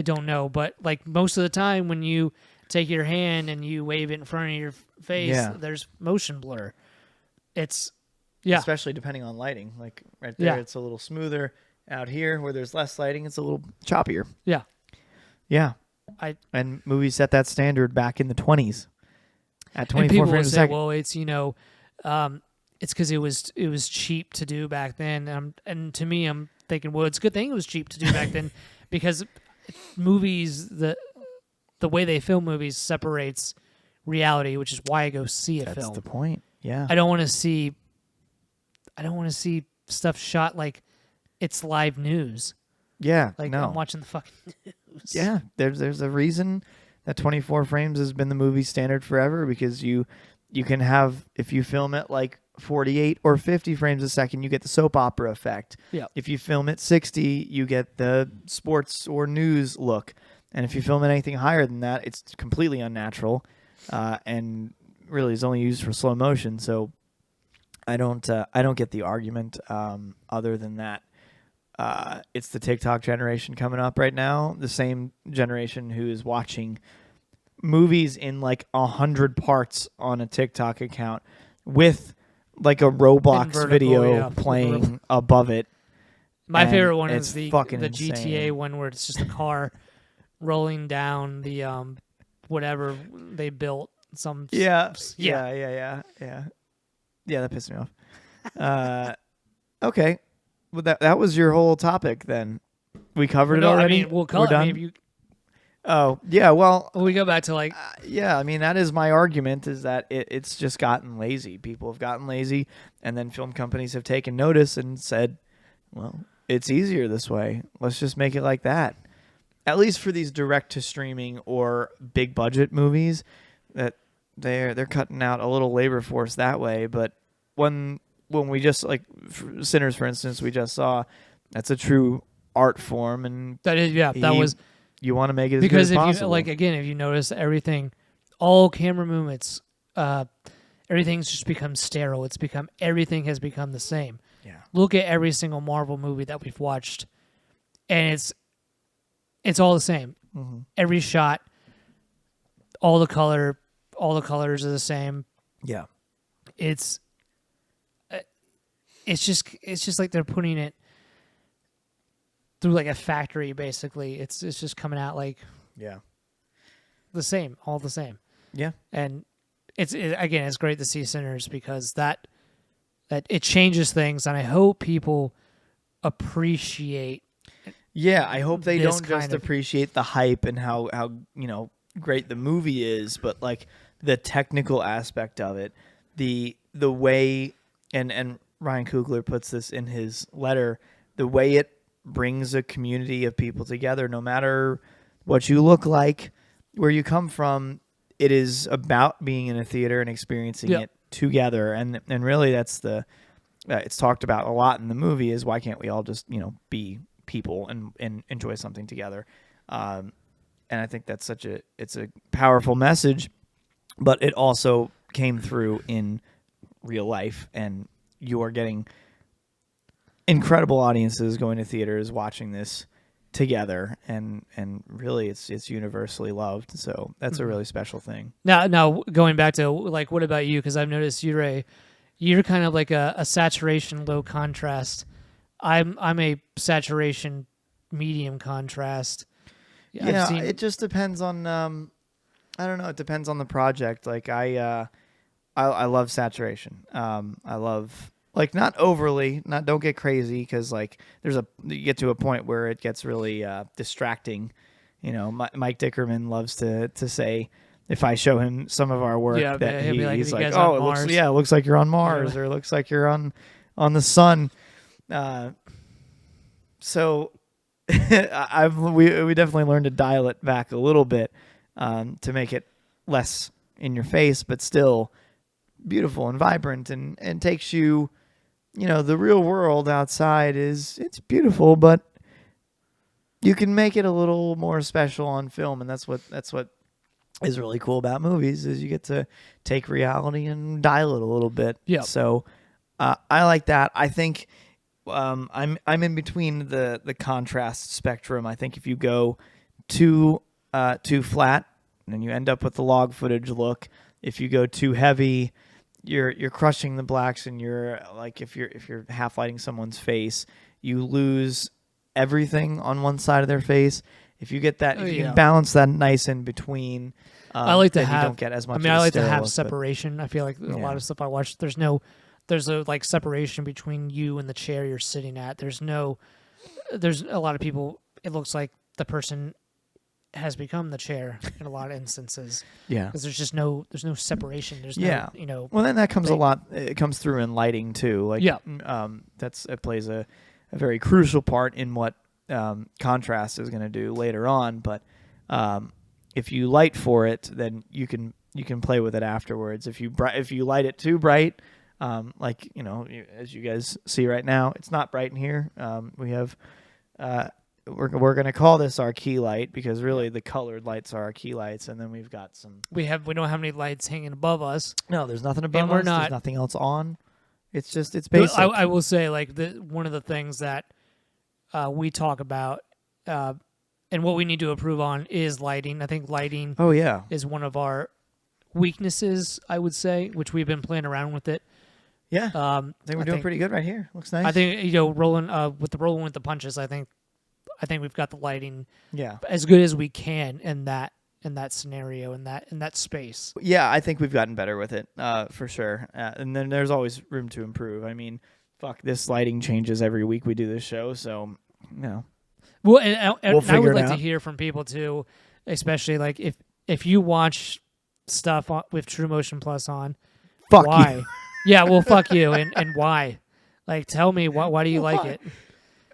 A: don't know, but like most of the time when you take your hand and you wave it in front of your face, there's motion blur. It's
B: especially depending on lighting. Like right there, it's a little smoother. Out here, where there's less lighting, it's a little choppier.
A: Yeah,
B: yeah. And movies set that standard back in the 20s at 24 frames a second.
A: Well, it's it's because it was cheap to do back then, and to me, I'm thinking, well, it's a good thing it was cheap to do back then, because movies, the way they film movies separates reality, which is why I go see a film.
B: That's the point. Yeah.
A: I don't want to see stuff shot like it's live news.
B: Yeah.
A: Like I'm watching the fucking news.
B: Yeah. There's a reason that 24 frames has been the movie standard forever, because you can have, if you film it like 48 or 50 frames a second, you get the soap opera effect.
A: Yeah.
B: If you film it 60, you get the sports or news look. And if you film it anything higher than that, it's completely unnatural, and really is only used for slow motion. So I don't get the argument. Other than that, it's the TikTok generation coming up right now, the same generation who is watching movies in like 100 parts on a TikTok account with like a Roblox video playing above it.
A: My favorite one is the
B: insane.
A: GTA one where it's just a car rolling down the whatever they built.
B: Yeah, that pissed me off. Okay, well that was your whole topic then. We covered it already.
A: I mean, we'll call it.
B: Done? Oh yeah, well
A: we go back to like
B: I mean, that is my argument, is that it's just gotten lazy. People have gotten lazy, and then film companies have taken notice and said, well, it's easier this way. Let's just make it like that. At least for these direct to streaming or big budget movies, that they're cutting out a little labor force that way. But when we just like Sinners, for instance, we just saw, that's a true art form, and
A: that is that was.
B: You want to make it as
A: because
B: good as possible.
A: if you notice everything, all camera movements, everything's just become sterile. Everything has become the same.
B: Yeah.
A: Look at every single Marvel movie that we've watched, and it's all the same.
B: Mm-hmm.
A: Every shot, all the colors are the same.
B: Yeah.
A: It's it's just like they're putting it through like a factory. Basically, it's just coming out like all the same.
B: Yeah,
A: And again, it's great to see Sinners because that it changes things, and I hope people appreciate.
B: Yeah, I hope they
A: this
B: don't just appreciate the hype and how great the movie is, but like the technical aspect of it, the way, and Ryan Coogler puts this in his letter, the way it brings a community of people together, no matter what you look like, where you come from. It is about being in a theater and experiencing it together, and really that's it's talked about a lot in the movie is why can't we all just be people and enjoy something together, and I think that's it's a powerful message, but it also came through in real life, and you are getting incredible audiences going to theaters watching this together, and really it's universally loved, so that's a really special thing.
A: Now going back to like, what about you? Because I've noticed you're kind of like a saturation low contrast. I'm a saturation medium contrast.
B: Yeah, it just depends on I don't know, it depends on the project. Like I love saturation. I love, like, not overly, don't get crazy, because like you get to a point where it gets really distracting. Mike Dickerman loves to say, if I show him some of our work, that he's like, oh, it looks like you're on Mars, or it looks like you're on the sun. So we definitely learned to dial it back a little bit to make it less in your face, but still beautiful and vibrant, and takes you, the real world outside it's beautiful, but you can make it a little more special on film, and that's what is really cool about movies, is you get to take reality and dial it a little bit.
A: Yeah.
B: So I like that. I think I'm in between the contrast spectrum. I think if you go too flat, then you end up with the log footage look. If you go too heavy, you're crushing the blacks, and you're like, if you're half lighting someone's face, you lose everything on one side of their face. If you get that, if you can balance that nice in between,
A: I like to have.
B: You don't get as much.
A: I like to have separation. I feel like a lot of stuff I watch, there's a like separation between you and the chair you're sitting at. There's a lot of people, it looks like the person has become the chair in a lot of instances. Yeah. Because there's no separation. There's no,
B: Well, then that comes it comes through in lighting too. Like, it plays a very crucial part in what contrast is going to do later on. But if you light for it, then you can play with it afterwards. If you light it too bright, like, as you guys see right now, it's not bright in here. We have we're going to call this our key light, because really the colored lights are our key lights, and then we've got some.
A: We don't have any lights hanging above us.
B: No, there's nothing above us. There's nothing else on. It's basic.
A: I will say, like, one of the things that we talk about and what we need to improve on is lighting. I think lighting is one of our weaknesses, I would say, which we've been playing around with it.
B: Yeah, I think we're doing pretty good right here. Looks nice.
A: I think rolling with the punches. I think we've got the lighting as good as we can in that scenario, in that space.
B: Yeah, I think we've gotten better with it for sure. And then there's always room to improve. I mean, this lighting changes every week we do this show, so
A: Well, and I would like to hear from people too, especially like if you watch stuff with True Motion Plus on, why?
B: You.
A: Yeah, well, fuck you, and why? Like, tell me why do you like it?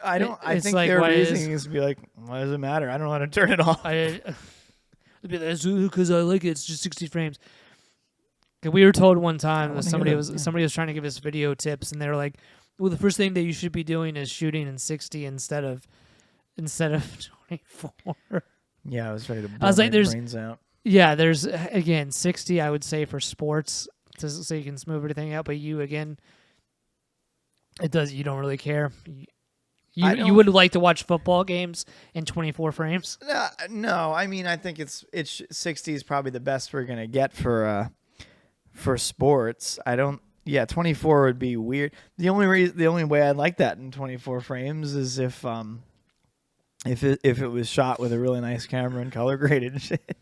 B: I don't. I think like, their reasoning is to be like, why does it matter? I don't know how to turn it off.
A: Because I like it. It's just 60 frames. We were told one time that somebody was trying to give us video tips, and they were like, well, the first thing that you should be doing is shooting in 60 instead of 24.
B: Yeah, I was ready to blow my brains out.
A: Yeah, there's, again, 60, I would say, for sports, so you can smooth everything out. But you, again, you don't really care. You would like to watch football games in 24 frames?
B: No, I mean, I think it's 60 is probably the best we're gonna get for sports. I don't Yeah, 24 would be weird. The only way I'd like that in 24 frames is if it was shot with a really nice camera and color graded and shit.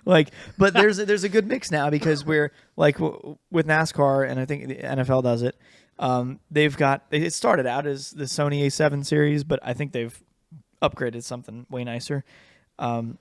B: Like, but there's a good mix now because we're like with NASCAR, and I think the NFL does it. It started out as the Sony A7 series, but I think they've upgraded something way nicer. That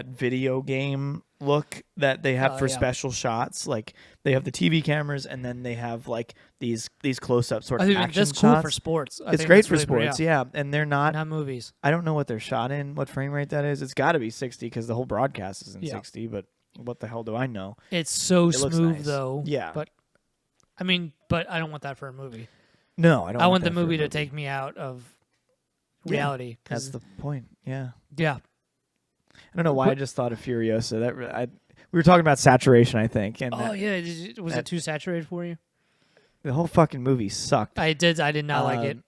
B: video game look that they have for special shots, like they have the TV cameras, and then they have like these close-up sort of action
A: that's cool
B: shots.
A: for sports.
B: It's great for sports, yeah. And they're not
A: movies.
B: I don't know what they're shot in, what frame rate that is. It's got to be 60 because the whole broadcast is in 60. But what the hell do I know?
A: It's so smooth
B: nice.
A: though.
B: Yeah,
A: but I don't want that for a movie.
B: No, I don't.
A: I want the movie to take me out of reality.
B: That's the point. Yeah.
A: Yeah.
B: I don't know why I just thought of Furiosa. We were talking about saturation, I think. And
A: was it too saturated for you?
B: The whole fucking movie sucked.
A: I did not like it.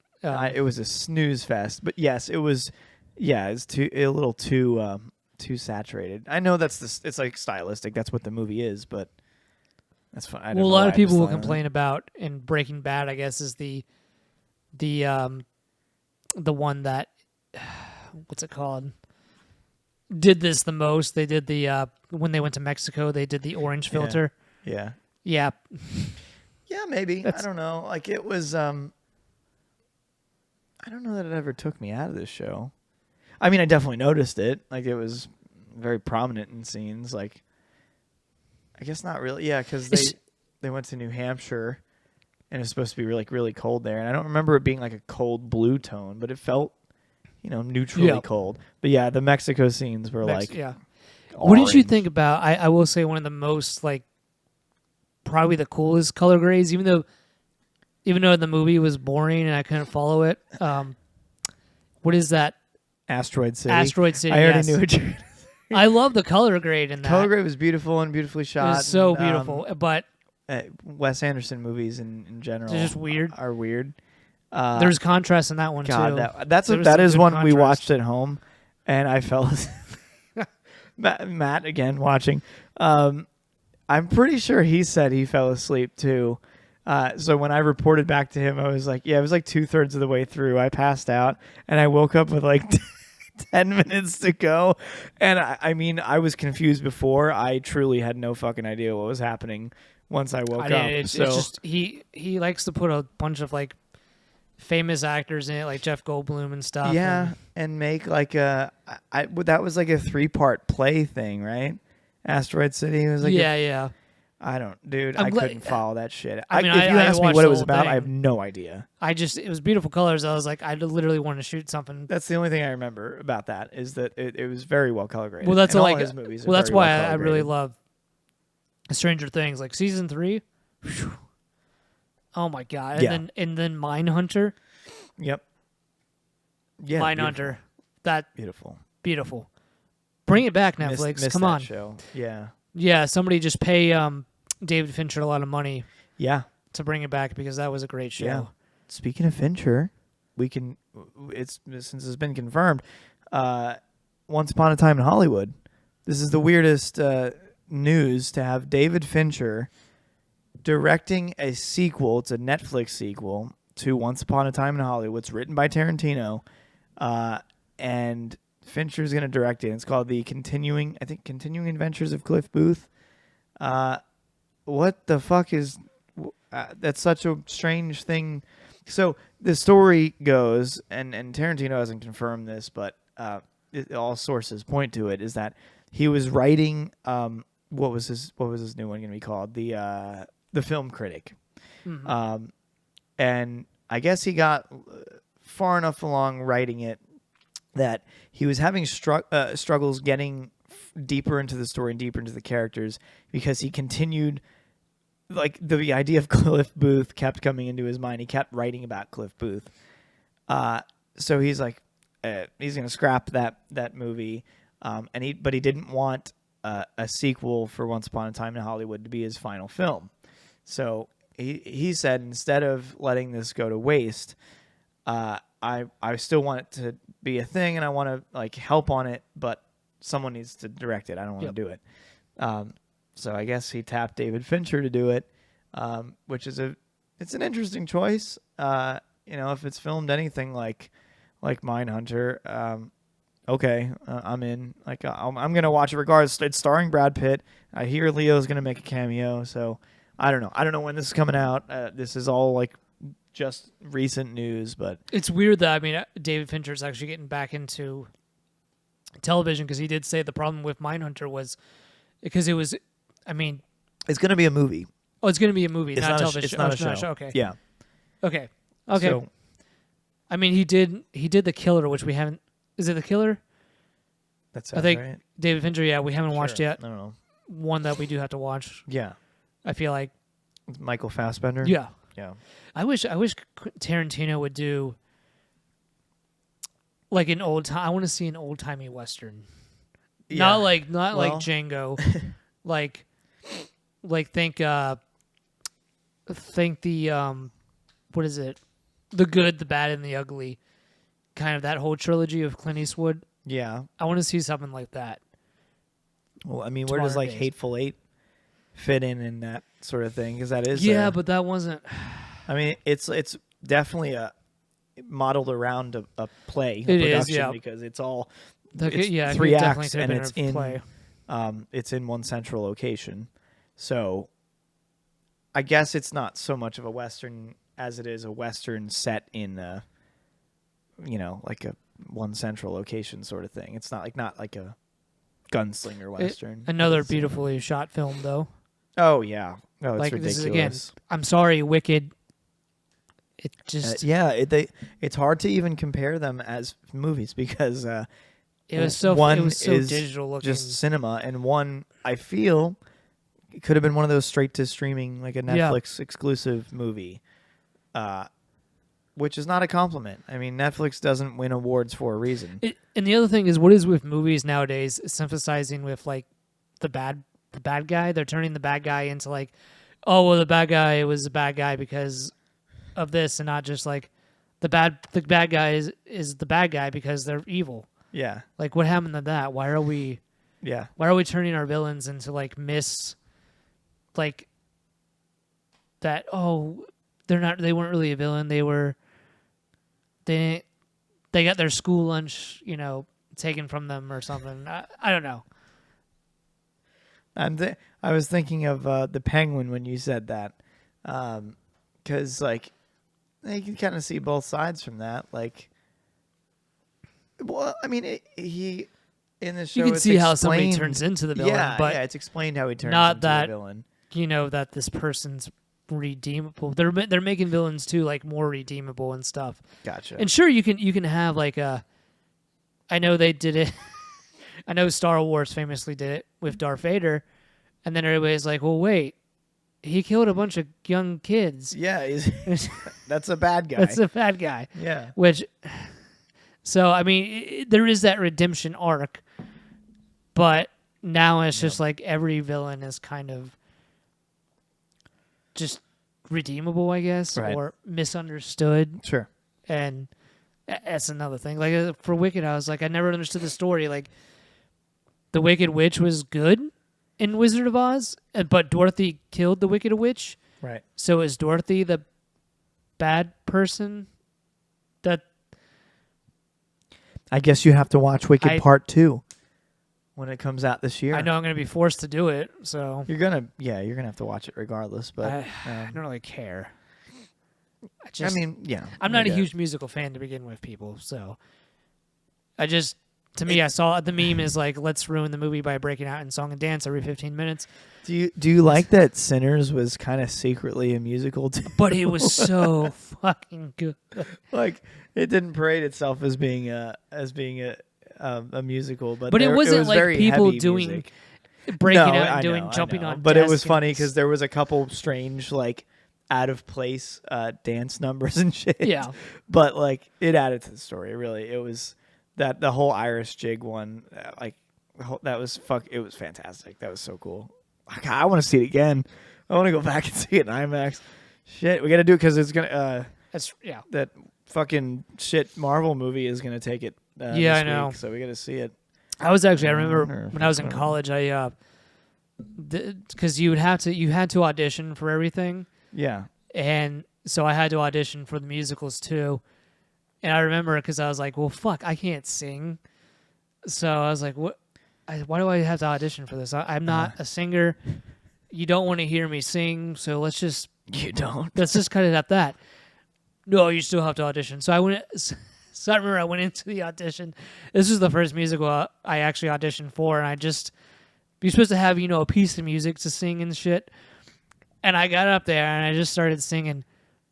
B: It was a snooze fest. But yes, it was. Yeah, it's a little too saturated. I know it's like stylistic. That's what the movie is, but that's fine.
A: A lot of people will complain about in Breaking Bad, I guess, is the one that what's it called? Did this the most. They did the when they went to Mexico, they did the orange filter.
B: Yeah.
A: Yeah.
B: Yeah, maybe. I don't know. Like it was I don't know that it ever took me out of this show. I mean, I definitely noticed it. Like it was very prominent in scenes. Like I guess not really. Yeah, cuz they went to New Hampshire and it's supposed to be really cold there. And I don't remember it being like a cold blue tone, but it felt neutrally cold. But yeah, the Mexico scenes were orange.
A: What did you think about? I will say one of the most probably the coolest color grades, even though the movie was boring and I couldn't follow it. What is that?
B: Asteroid City.
A: Asteroid City.
B: I already knew it.
A: I love the color grade in that.
B: Color grade was beautiful and beautifully shot.
A: It was so beautiful, but
B: Wes Anderson movies in general
A: they're just weird.
B: Are weird.
A: There's contrast in that one too.
B: That is one contrast. We watched at home, and I fell asleep. Matt again watching. I'm pretty sure he said he fell asleep too. So when I reported back to him, I was like, "Yeah, it was like 2/3 of the way through. I passed out, and I woke up with like 10 minutes to go." And I mean, I was confused before. I truly had no fucking idea what was happening once I woke up.
A: It's just he likes to put a bunch of famous actors in it, like Jeff Goldblum and stuff.
B: Yeah, and make like that was like a 3-part play thing, right? Asteroid City was like
A: yeah.
B: I couldn't follow that shit.
A: I mean,
B: if you asked me what it was about,
A: thing.
B: I have no idea.
A: It was beautiful colors. I was like, I literally wanted to shoot something.
B: That's the only thing I remember about that is that it was very well color graded.
A: Well, that's
B: all his movies.
A: Well, that's why I really love Stranger Things, like season 3. Whew. Oh my god! And then Mindhunter.
B: Yep. Yeah.
A: Mindhunter. That
B: beautiful.
A: Bring it back, Netflix.
B: Missed
A: Come
B: that
A: on.
B: Show. Yeah.
A: Yeah. Somebody just pay David Fincher a lot of money.
B: Yeah.
A: To bring it back because that was a great show.
B: Yeah. Speaking of Fincher, since it's been confirmed. Once Upon a Time in Hollywood. This is the weirdest news to have David Fincher directing a sequel. It's a Netflix sequel to Once Upon a Time in Hollywood. It's written by Tarantino, and Fincher's going to direct it. It's called the Continuing Adventures of Cliff Booth. What the fuck is... that's such a strange thing. So the story goes, and Tarantino hasn't confirmed this, but all sources point to it, is that he was writing... what was his new one going to be called? The Film Critic. Mm-hmm. And I guess he got far enough along writing it that he was having struggles getting deeper into the story and deeper into the characters because he continued, like, the idea of Cliff Booth kept coming into his mind. He kept writing about Cliff Booth. So he's like, he's going to scrap that movie. But he didn't want a sequel for Once Upon a Time in Hollywood to be his final film. So he said, instead of letting this go to waste, I still want it to be a thing, and I want to help on it, but someone needs to direct it. I don't want to do it. So I guess he tapped David Fincher to do it. which is it's an interesting choice. If it's filmed anything like Mindhunter, okay, I'm in. Like I'm gonna watch it regardless. It's starring Brad Pitt. I hear Leo's gonna make a cameo, so I don't know. I don't know when this is coming out. This is all like just recent news, but
A: it's weird that David Fincher's actually getting back into television because he did say the problem with Mindhunter was because it was.
B: It's gonna be a movie.
A: Oh, it's gonna be a movie, not television.
B: It's not a show.
A: Okay.
B: Yeah.
A: Okay.
B: So,
A: he did The Killer, which we haven't. Is it The Killer?
B: That sounds
A: I think
B: right.
A: David Fincher. Yeah, we haven't watched yet.
B: I don't know.
A: One that we do have to watch.
B: Yeah.
A: I feel like
B: Michael Fassbender.
A: Yeah.
B: Yeah.
A: I wish Tarantino would do like an old time. I want to see an old timey western.
B: Yeah.
A: Not like Django. like think the what is it? The Good, the Bad, and the Ugly. Kind of that whole trilogy of Clint Eastwood.
B: Yeah.
A: I want to see something like that.
B: Well, where does like Hateful Eight fit in that sort of thing? Because that is
A: but that wasn't.
B: It's definitely modeled around a play.
A: It
B: production
A: is, yeah.
B: Because it's all
A: it's
B: 3
A: definitely
B: acts
A: could have
B: and
A: been a play.
B: it's in one central location. So I guess it's not so much of a western as it is a western set in like a one central location sort of thing. It's not like a gunslinger western.
A: Another beautifully shot film, though.
B: Oh yeah, it's ridiculous.
A: This is, again, I'm sorry, Wicked. It just
B: it's hard to even compare them as movies because
A: it was so digital looking,
B: just cinema, and one I feel it could have been one of those straight to streaming like a Netflix exclusive movie. Which is not a compliment. Netflix doesn't win awards for a reason.
A: And the other thing is, what is with movies nowadays? It's emphasizing with like the bad guy. They're turning the bad guy into like, oh well, the bad guy was a bad guy because of this, and not just like the bad guy is the bad guy because they're evil.
B: Yeah.
A: Like what happened to that? Why are we turning our villains into like like that? Oh, they weren't really a villain. They got their school lunch, taken from them or something. I don't know.
B: I was thinking of the Penguin when you said that, because like you can kind of see both sides from that. Like, well, he in the show
A: you can see how somebody turns into the villain, but
B: it's explained how he turns
A: not
B: into
A: that
B: the villain.
A: That this person's redeemable. They're making villains too, like more redeemable and stuff.
B: Gotcha.
A: And sure, you can have like I know they did it. I know Star Wars famously did it with Darth Vader, and then everybody's like, "Well, wait, he killed a bunch of young kids."
B: Yeah, that's a bad guy.
A: That's a bad guy.
B: Yeah.
A: So there is that redemption arc, but now it's just like every villain is kind of just redeemable, I guess, or misunderstood.
B: Sure.
A: And that's another thing. Like for Wicked, I was like, I never understood the story. Like the Wicked Witch was good in Wizard of Oz, but Dorothy killed the Wicked Witch.
B: Right.
A: So is Dorothy the bad person? That
B: I guess you have to watch Wicked Part 2 when it comes out this year.
A: I know I'm going to be forced to do it, so
B: you're gonna have to watch it regardless. But
A: I don't really care.
B: I'm
A: not a huge musical fan to begin with, people. So to me, I saw the meme is like, let's ruin the movie by breaking out in song and dance every 15 minutes.
B: Do you like that Sinners was kind of secretly a musical too?
A: But it was so fucking good.
B: Like it didn't parade itself as being a musical, but
A: it wasn't
B: was
A: like
B: very
A: people
B: heavy
A: doing
B: music.
A: breaking out and jumping on.
B: But it was
A: desks
B: funny because there was a couple strange like out of place dance numbers and shit.
A: Yeah,
B: but like it added to the story. Really, it was that the whole Irish jig one. It was fantastic. That was so cool. I want to see it again. I want to go back and see it in IMAX. Shit, we got to do it because it's gonna. That fucking shit Marvel movie is gonna take it. This
A: I know.
B: week, so we got to see it.
A: I remember when I was in college, I because you had to audition for everything,
B: Yeah.
A: and so I had to audition for the musicals too. And I remember because I was like, well, fuck, I can't sing. So I was like, what? Why do I have to audition for this? I'm not a singer. You don't want to hear me sing, so let's just cut it at that. No, you still have to audition. So I went. So I remember I went into the audition. This was the first musical I actually auditioned for, and you're supposed to have a piece of music to sing and shit. And I got up there and I just started singing,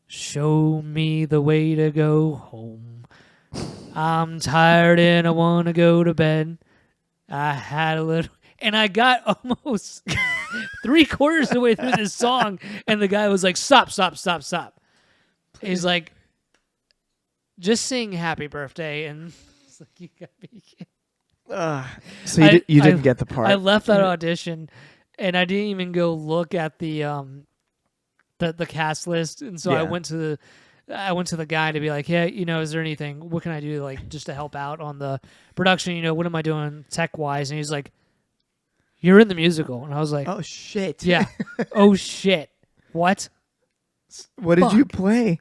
A: "Show me the way to go home. I'm tired and I want to go to bed. I had a little..." And I got almost 3/4 of the way through this song, and the guy was like, "Stop, stop, stop, stop." He's like, "Just sing Happy Birthday." And it's like, you got me.
B: So you didn't get the part.
A: I left that audition, and I didn't even go look at the cast list. And so I went to the guy to be like, "Yeah, is there anything? What can I do, like, just to help out on the production? What am I doing tech wise?" And he's like, "You're in the musical." And I was like,
B: "Oh shit!"
A: Yeah. Oh shit! What?
B: What did you play?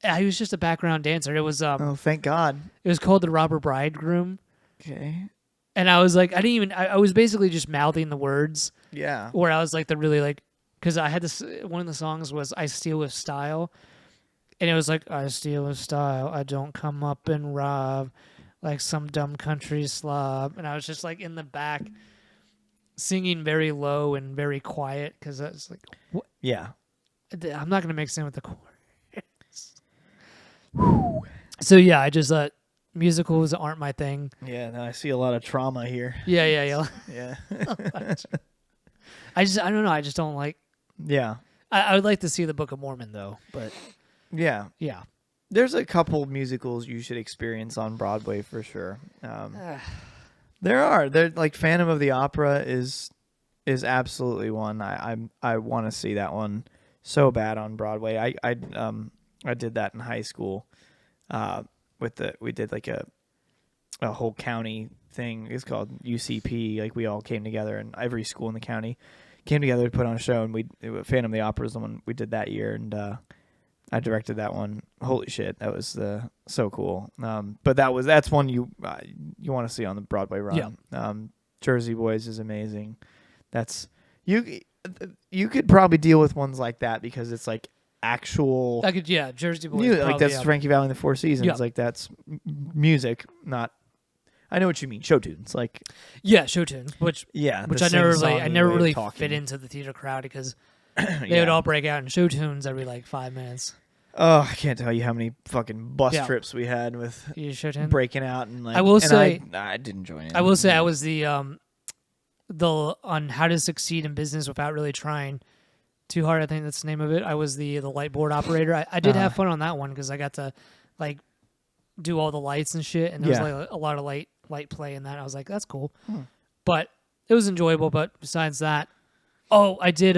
A: I was just a background dancer. It was
B: oh, thank God.
A: It was called The Robber Bridegroom.
B: Okay.
A: And I was like, I was basically just mouthing the words.
B: Yeah.
A: Where I was like because I had this, one of the songs was "I Steal with Style." And it was like, "I steal with style. I don't come up and rob like some dumb country slob." And I was just like in the back singing very low and very quiet because I was like, what?
B: Yeah.
A: I'm not going to mix in with the chorus. So yeah, I just thought musicals aren't my thing.
B: Yeah, no, I see a lot of trauma here.
A: Yeah.
B: Yeah.
A: I don't know. I just don't like.
B: Yeah.
A: I would like to see the Book of Mormon though, but
B: yeah. There's a couple musicals you should experience on Broadway for sure. There like Phantom of the Opera is absolutely one. I want to see that one so bad on Broadway. I did that in high school. We did like a whole county thing. It's called UCP. Like we all came together, and every school in the county came together to put on a show. And Phantom of the Opera is the one we did that year, and I directed that one. Holy shit, that was so cool. But that's one you want to see on the Broadway run. Yeah. Jersey Boys is amazing. That's you could probably deal with ones like that because it's like actual.
A: Jersey Boys.
B: Like that's Frankie Valli and the Four Seasons. Yeah. Like that's music, not. I know what you mean. Show tunes, like
A: show tunes, which I never really fit into the theater crowd because they would all break out in show tunes every like 5 minutes.
B: Oh, I can't tell you how many fucking bus trips we had with breaking out and like.
A: I will say
B: I didn't join it.
A: I will say I was the on how to succeed in business without really trying too hard. I think that's the name of it. I was the light board operator. I did have fun on that one because I got to like do all the lights and shit, and there was like a lot of light play in that. I was like, that's cool, but it was enjoyable. But besides that, I did.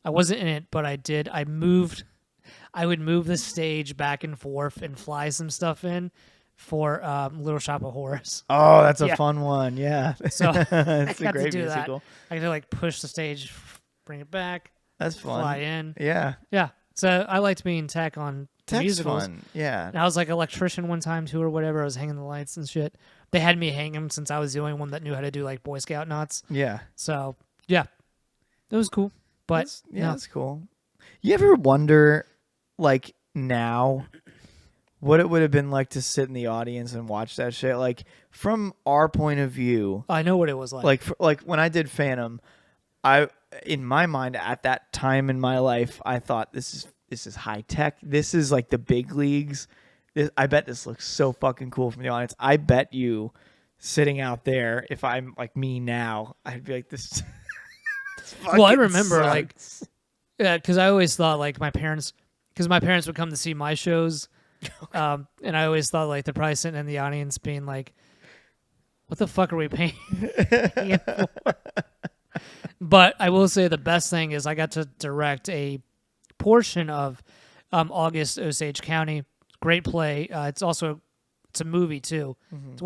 A: I wasn't in it, but I did. I would move the stage back and forth and fly some stuff in for Little Shop of Horrors.
B: Oh, that's a fun one. Yeah.
A: So
B: it's
A: I
B: a
A: got
B: great
A: to do
B: musical.
A: that. I got to like push the stage, bring it back.
B: That's fun.
A: Fly in.
B: Yeah.
A: Yeah. So I liked being tech on musicals.
B: Fun. Yeah.
A: And I was like electrician one time too or whatever. I was hanging the lights and shit. They had me hang them since I was the only one that knew how to do like Boy Scout knots.
B: Yeah.
A: So yeah, it was cool. But
B: that's cool. You ever wonder, like now, what it would have been like to sit in the audience and watch that shit? Like from our point of view,
A: I know what it was like.
B: Like when I did Phantom, in my mind at that time in my life, I thought this is high tech. This is like the big leagues. I bet this looks so fucking cool from the audience. I bet you, sitting out there, if I'm like me now, I'd be like this.
A: Well, I remember sucks. Because I always thought like my parents would come to see my shows, and I always thought like they're probably sitting in the audience being like, "What the fuck are we paying for?" But I will say the best thing is I got to direct a portion of August Osage County. Great play. It's a movie too. Mm-hmm. It's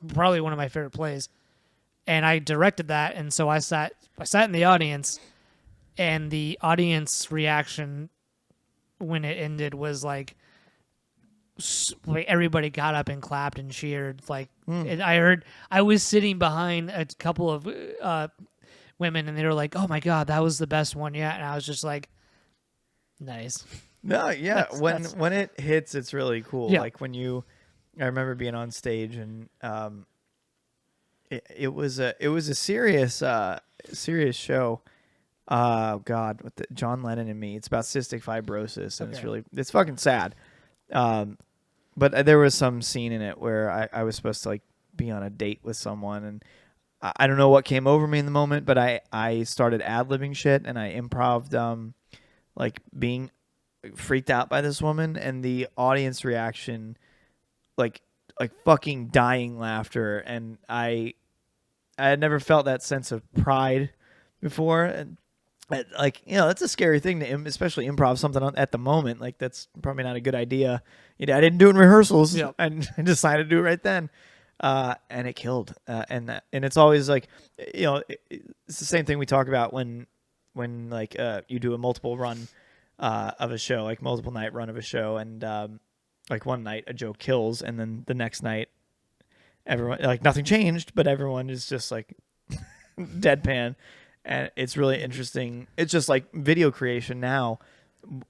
A: probably one of my favorite plays. and I directed that, and so I sat in the audience, and the audience reaction when it ended was like everybody got up and clapped and cheered. Like and I was sitting behind a couple of women, and they were like, "Oh my god, that was the best one yet," and I was just like, "Nice."
B: No, yeah. When it hits, it's really cool.
A: Yeah.
B: Like I remember being on stage, and it was a serious show. God, with John Lennon and Me. It's about cystic fibrosis, and it's fucking sad. But there was some scene in it where I was supposed to like be on a date with someone, and I don't know what came over me in the moment, but I started ad-libbing shit, and I improved like being freaked out by this woman, and the audience reaction like fucking dying laughter, and I had never felt that sense of pride before, and like, you know, that's a scary thing to especially improv something at the moment. Like, that's probably not a good idea. You know, I didn't do it in rehearsals.
A: Yep.
B: And I decided to do it right then, and it killed. And it's always like, you know, it's the same thing we talk about when like you do a multiple run of a show, like multiple night run of a show, and like one night a joke kills, and then the next night everyone, like, nothing changed, but everyone is just like deadpan. And it's really interesting. It's just like video creation now.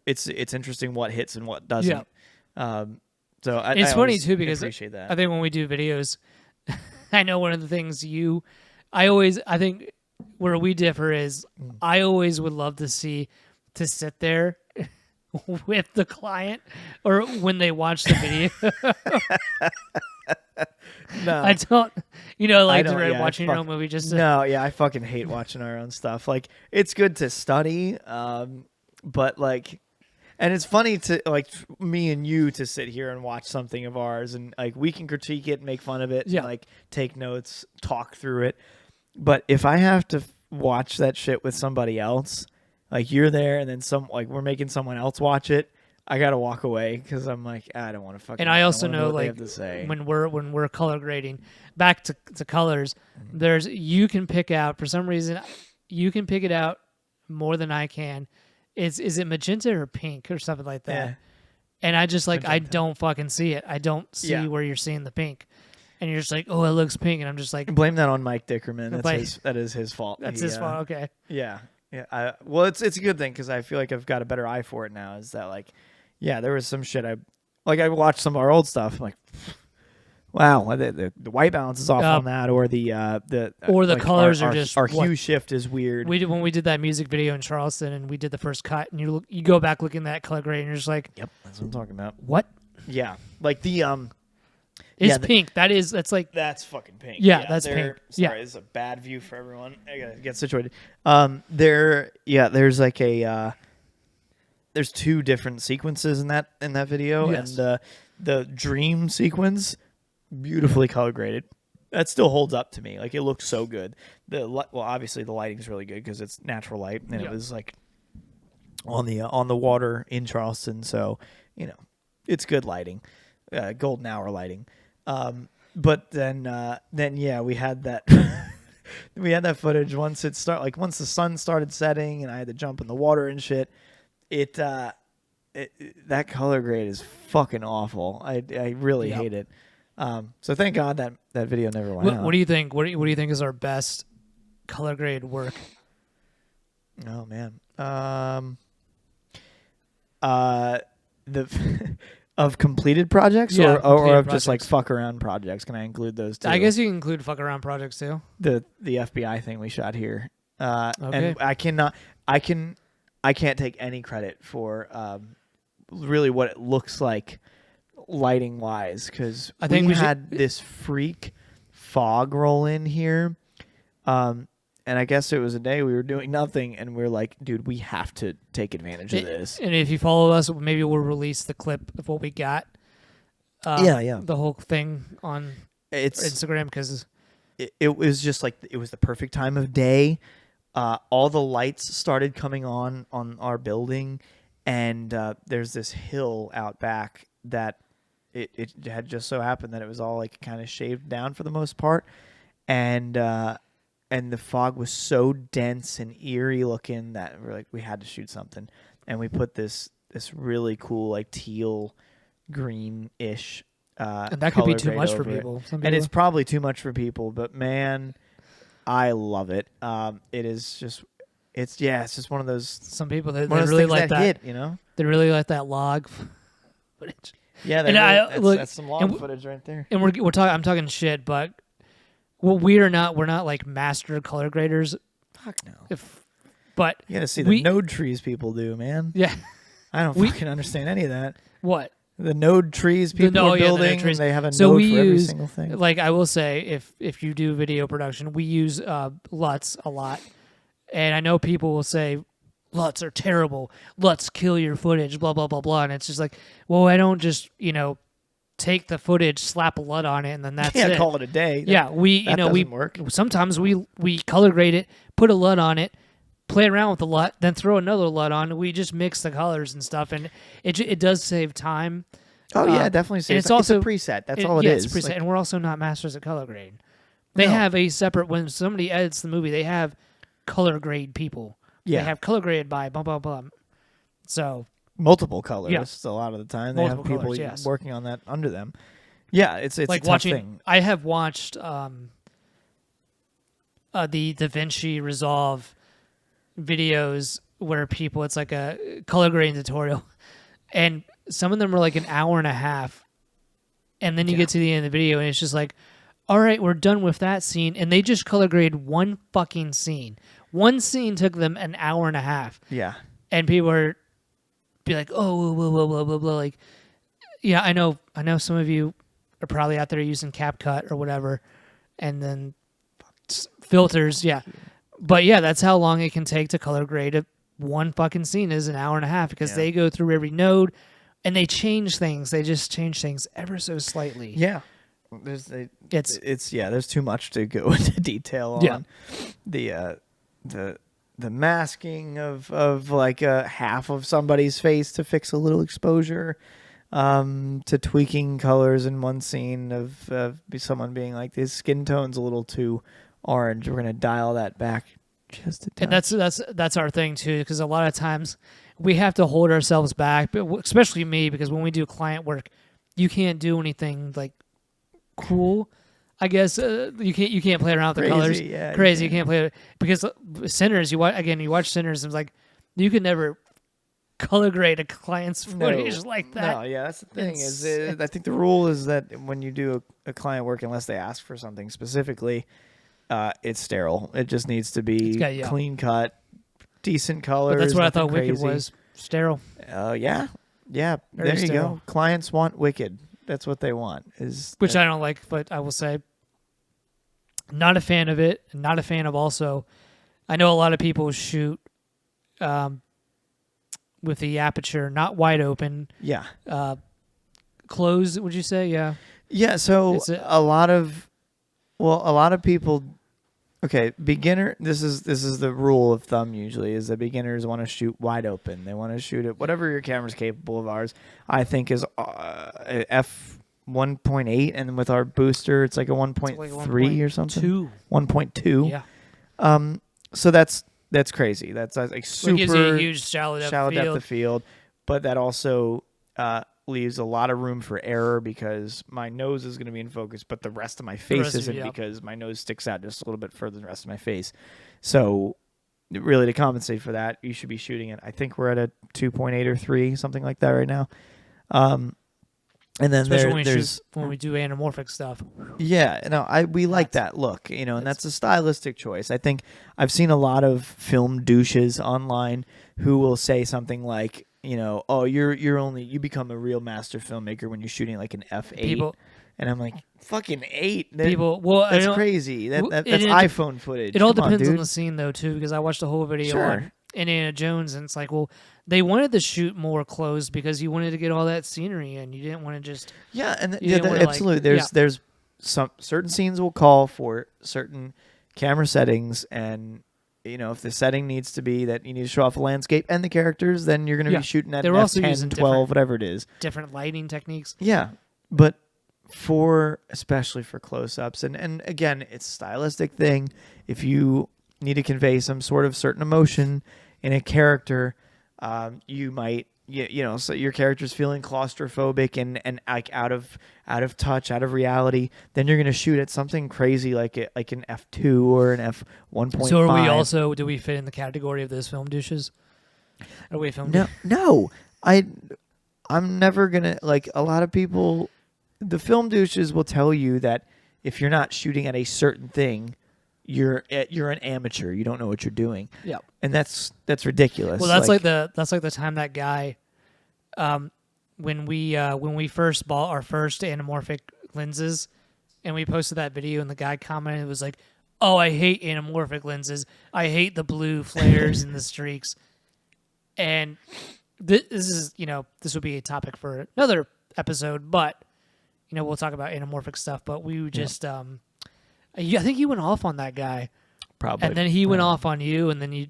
B: It's interesting what hits and what doesn't.
A: Yeah.
B: So
A: it's
B: I
A: funny too, because
B: appreciate that.
A: I think when we do videos, I know one of the things I think where we differ is I always would love to sit there with the client or when they watch the video.
B: No,
A: I don't, like
B: yeah,
A: watching your own movie just
B: no, yeah, I fucking hate watching our own stuff. Like, it's good to study, but like, and it's funny to like me and you to sit here and watch something of ours, and like we can critique it, make fun of it,
A: Yeah.
B: and, like, take notes, talk through it. But if I have to watch that shit with somebody else, like you're there, and then we're making someone else watch it, I gotta walk away because I'm like, I don't want to fucking.
A: And I also
B: don't
A: know,
B: what they
A: like,
B: have to say.
A: when we're color grading, back to colors, you can pick out, for some reason, you can pick it out more than I can. Is it magenta or pink or something like that?
B: Yeah.
A: And I just like, I
B: Magenta.
A: don't fucking see it. I don't see
B: Yeah.
A: where you're seeing the pink. And you're just like, oh, it looks pink. And I'm just like,
B: Blame that on Mike Dickerman.
A: But-
B: That is his fault.
A: that's his fault. Okay.
B: Yeah, yeah. Well, it's a good thing because I feel like I've got a better eye for it now. Is that like, yeah, there was some shit I watched some of our old stuff. I'm like, wow, the white balance is off on that, or the
A: like, colors
B: our,
A: are just
B: our hue shift is weird.
A: When we did that music video in Charleston and we did the first cut, and you go back looking at that color grade and you're just like,
B: Yep, that's what I'm talking about.
A: What?
B: Yeah, like the
A: It's pink. That's like,
B: that's fucking pink.
A: Yeah, that's pink.
B: Sorry,
A: Yeah.
B: it's a bad view for everyone. I gotta get situated. There's like there's two different sequences in that video,
A: Yes.
B: and the dream sequence, beautifully color graded. That still holds up to me. Like, it looks so good. Obviously the lighting's really good because it's natural light, and
A: Yeah.
B: it was like on the water in Charleston, so it's good lighting, golden hour lighting. But then yeah, we had that we had that footage once the sun started setting and I had to jump in the water and shit. That color grade is fucking awful. I really hate it. So thank God that video never went out.
A: what do you think? What do you think is our best color grade work?
B: Oh man. The of completed projects,
A: Yeah,
B: or
A: completed
B: of just like
A: projects.
B: fuck around projects. Can I include those too?
A: I guess you can include fuck around projects too.
B: the FBI thing we shot here.
A: Okay.
B: And I can't take any credit for really what it looks like lighting wise, because
A: I think
B: we
A: we should-
B: had this freak fog roll in here. And I guess it was a day we were doing nothing, and we're like, dude, we have to take advantage of this.
A: And if you follow us, maybe we'll release the clip of what we got.
B: Yeah.
A: The whole thing on
B: It's
A: Instagram, because
B: it was just like, it was the perfect time of day. All the lights started coming on our building, and there's this hill out back that it had just so happened that it was all like kind of shaved down for the most part, and and the fog was so dense and eerie looking that we're like, we had to shoot something, and we put this really cool like teal green-ish
A: and that could be too much for people.
B: And it's probably too much for people, but man, I love it. It is just, it's just one of those.
A: Some people they really like that
B: hit, you know.
A: They really like that log footage.
B: Yeah, that's some log footage right there.
A: And we're talking. I'm talking shit, but we're not like master color graders.
B: Fuck no.
A: But
B: you gotta see the node trees people do, man.
A: Yeah,
B: I don't fucking understand any of that.
A: What?
B: The node trees people are building, and they have a node for every single thing.
A: Like I will say, if you do video production, we use LUTs a lot, and I know people will say LUTs are terrible. LUTs kill your footage. Blah blah blah blah. And it's just like, well, I don't just take the footage, slap a LUT on it, and then that's it.
B: Call it a day.
A: We
B: doesn't work.
A: Sometimes we color grade it, put a LUT on it, play around with the LUT, then throw another LUT on. We just mix the colors and stuff, and it does save time.
B: Oh yeah, definitely saves.
A: It's also
B: a preset. That's all it is.
A: It's a preset, and we're also not masters at color grade. They have a separate. When somebody edits the movie, they have color grade people. Yeah, they have color graded by blah blah blah. So
B: multiple colors. A lot of the time they have people working on that under them. Yeah, it's
A: like
B: a tough
A: watching.
B: Thing.
A: I have watched the DaVinci Resolve videos where people, it's like a color grading tutorial, and some of them are like an hour and a half, and then you get to the end of the video and it's just like, all right, we're done with that scene, and they just color grade one fucking scene. One scene took them an hour and a half.
B: Yeah.
A: And people are be like, oh, blah blah blah blah blah. Like, yeah, I know some of you are probably out there using CapCut or whatever, and then filters, yeah. But yeah, that's how long it can take to color grade one fucking scene is an hour and a half, because they go through every node and they change things. They just change things ever so slightly.
B: Yeah. There's too much to go into detail on. The masking of like half of somebody's face to fix a little exposure, to tweaking colors in one scene of someone being like, his skin tone's a little too orange. We're gonna dial that back just a touch.
A: And that's our thing too, because a lot of times we have to hold ourselves back, but especially me, because when we do client work, you can't do anything like cool. I guess you can't play around with the colors.
B: Yeah,
A: crazy. You can't play it because Sinners. You watch Sinners, and it's like you could never color grade a client's footage like that.
B: No, yeah, that's the thing. I think the rule is that when you do a client work, unless they ask for something specifically, it's sterile. It just needs to be clean cut, decent colors.
A: But that's what I thought
B: crazy.
A: Wicked was, sterile.
B: Yeah. There you go. Clients want Wicked. That's what they want.
A: Which I don't like, but I will say, not a fan of it. Not a fan of also. I know a lot of people shoot with the aperture not wide open.
B: Yeah.
A: Closed, would you say? Yeah.
B: Yeah. So a lot of people. Okay, beginner. This is the rule of thumb. Usually, is that beginners want to shoot wide open. They want to shoot it whatever your camera's capable of. Ours, I think, is f 1.8, and then with our booster, it's like a 1.3 or something. 1.2.
A: Yeah.
B: So that's crazy. That's like super.
A: It gives you a huge shallow depth
B: of field, but that also leaves a lot of room for error, because my nose is going to be in focus, but the rest of my face isn't, because my nose sticks out just a little bit further than the rest of my face. So really, to compensate for that, you should be shooting it. I think we're at a 2.8 or 3, something like that right now. And then
A: when we do anamorphic stuff.
B: Yeah, no, we like that look, and that's a stylistic choice. I think I've seen a lot of film douches online who will say something like, oh, you become a real master filmmaker when you're shooting like an f8. And I'm like, fucking 8. That's crazy. That's iPhone footage.
A: It all depends on the scene though too, because I watched the whole video on Indiana Jones, and it's like, well, they wanted to shoot more closed because you wanted to get all that scenery in. You didn't want to just
B: absolutely. There's some certain scenes will call for certain camera settings, and if the setting needs to be that you need to show off a landscape and the characters, then you're going to be shooting at F10, 12, whatever it is.
A: Different lighting techniques.
B: Yeah, but especially for close-ups, and again, it's a stylistic thing. If you need to convey some sort of certain emotion in a character, you might, so your character's feeling claustrophobic and like out of touch, out of reality, then you're gonna shoot at something crazy like an f2 or an f1.5.
A: So are we also? Do we fit in the category of those film douches? Are we film?
B: No. I'm never gonna, like, a lot of people. The film douches will tell you that if you're not shooting at a certain thing, you're an amateur. You don't know what you're doing.
A: Yeah,
B: and that's ridiculous.
A: Well, that's like the time that guy, when we first bought our first anamorphic lenses, and we posted that video, and the guy commented, it was like, "Oh, I hate anamorphic lenses. I hate the blue flares and the streaks." And this is, this would be a topic for another episode, but. We'll talk about anamorphic stuff, but we just, I think you went off on that guy.
B: Probably.
A: And then he went off on you, and then you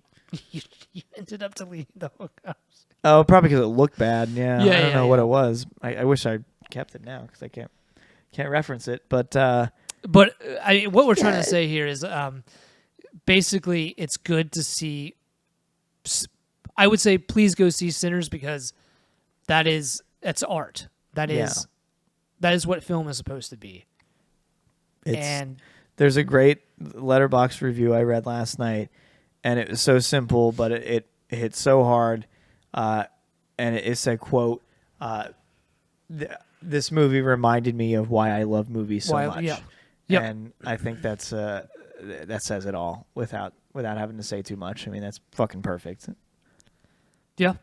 A: ended up deleting the hookups.
B: Oh, probably because it looked bad. Yeah. I don't know what
A: yeah.
B: it was. I wish I kept it now because I can't reference it. But
A: what we're trying to say here is, basically, it's good to see. I would say, please go see Sinners, because that's art. That is what film is supposed to be. And
B: there's a great Letterboxd review I read last night, and it was so simple, but it hit so hard. And it said, quote, "This movie reminded me of why I love movies so much."
A: Yeah. Yep.
B: And I think that says it all without having to say too much. I mean, that's fucking perfect.
A: Yeah.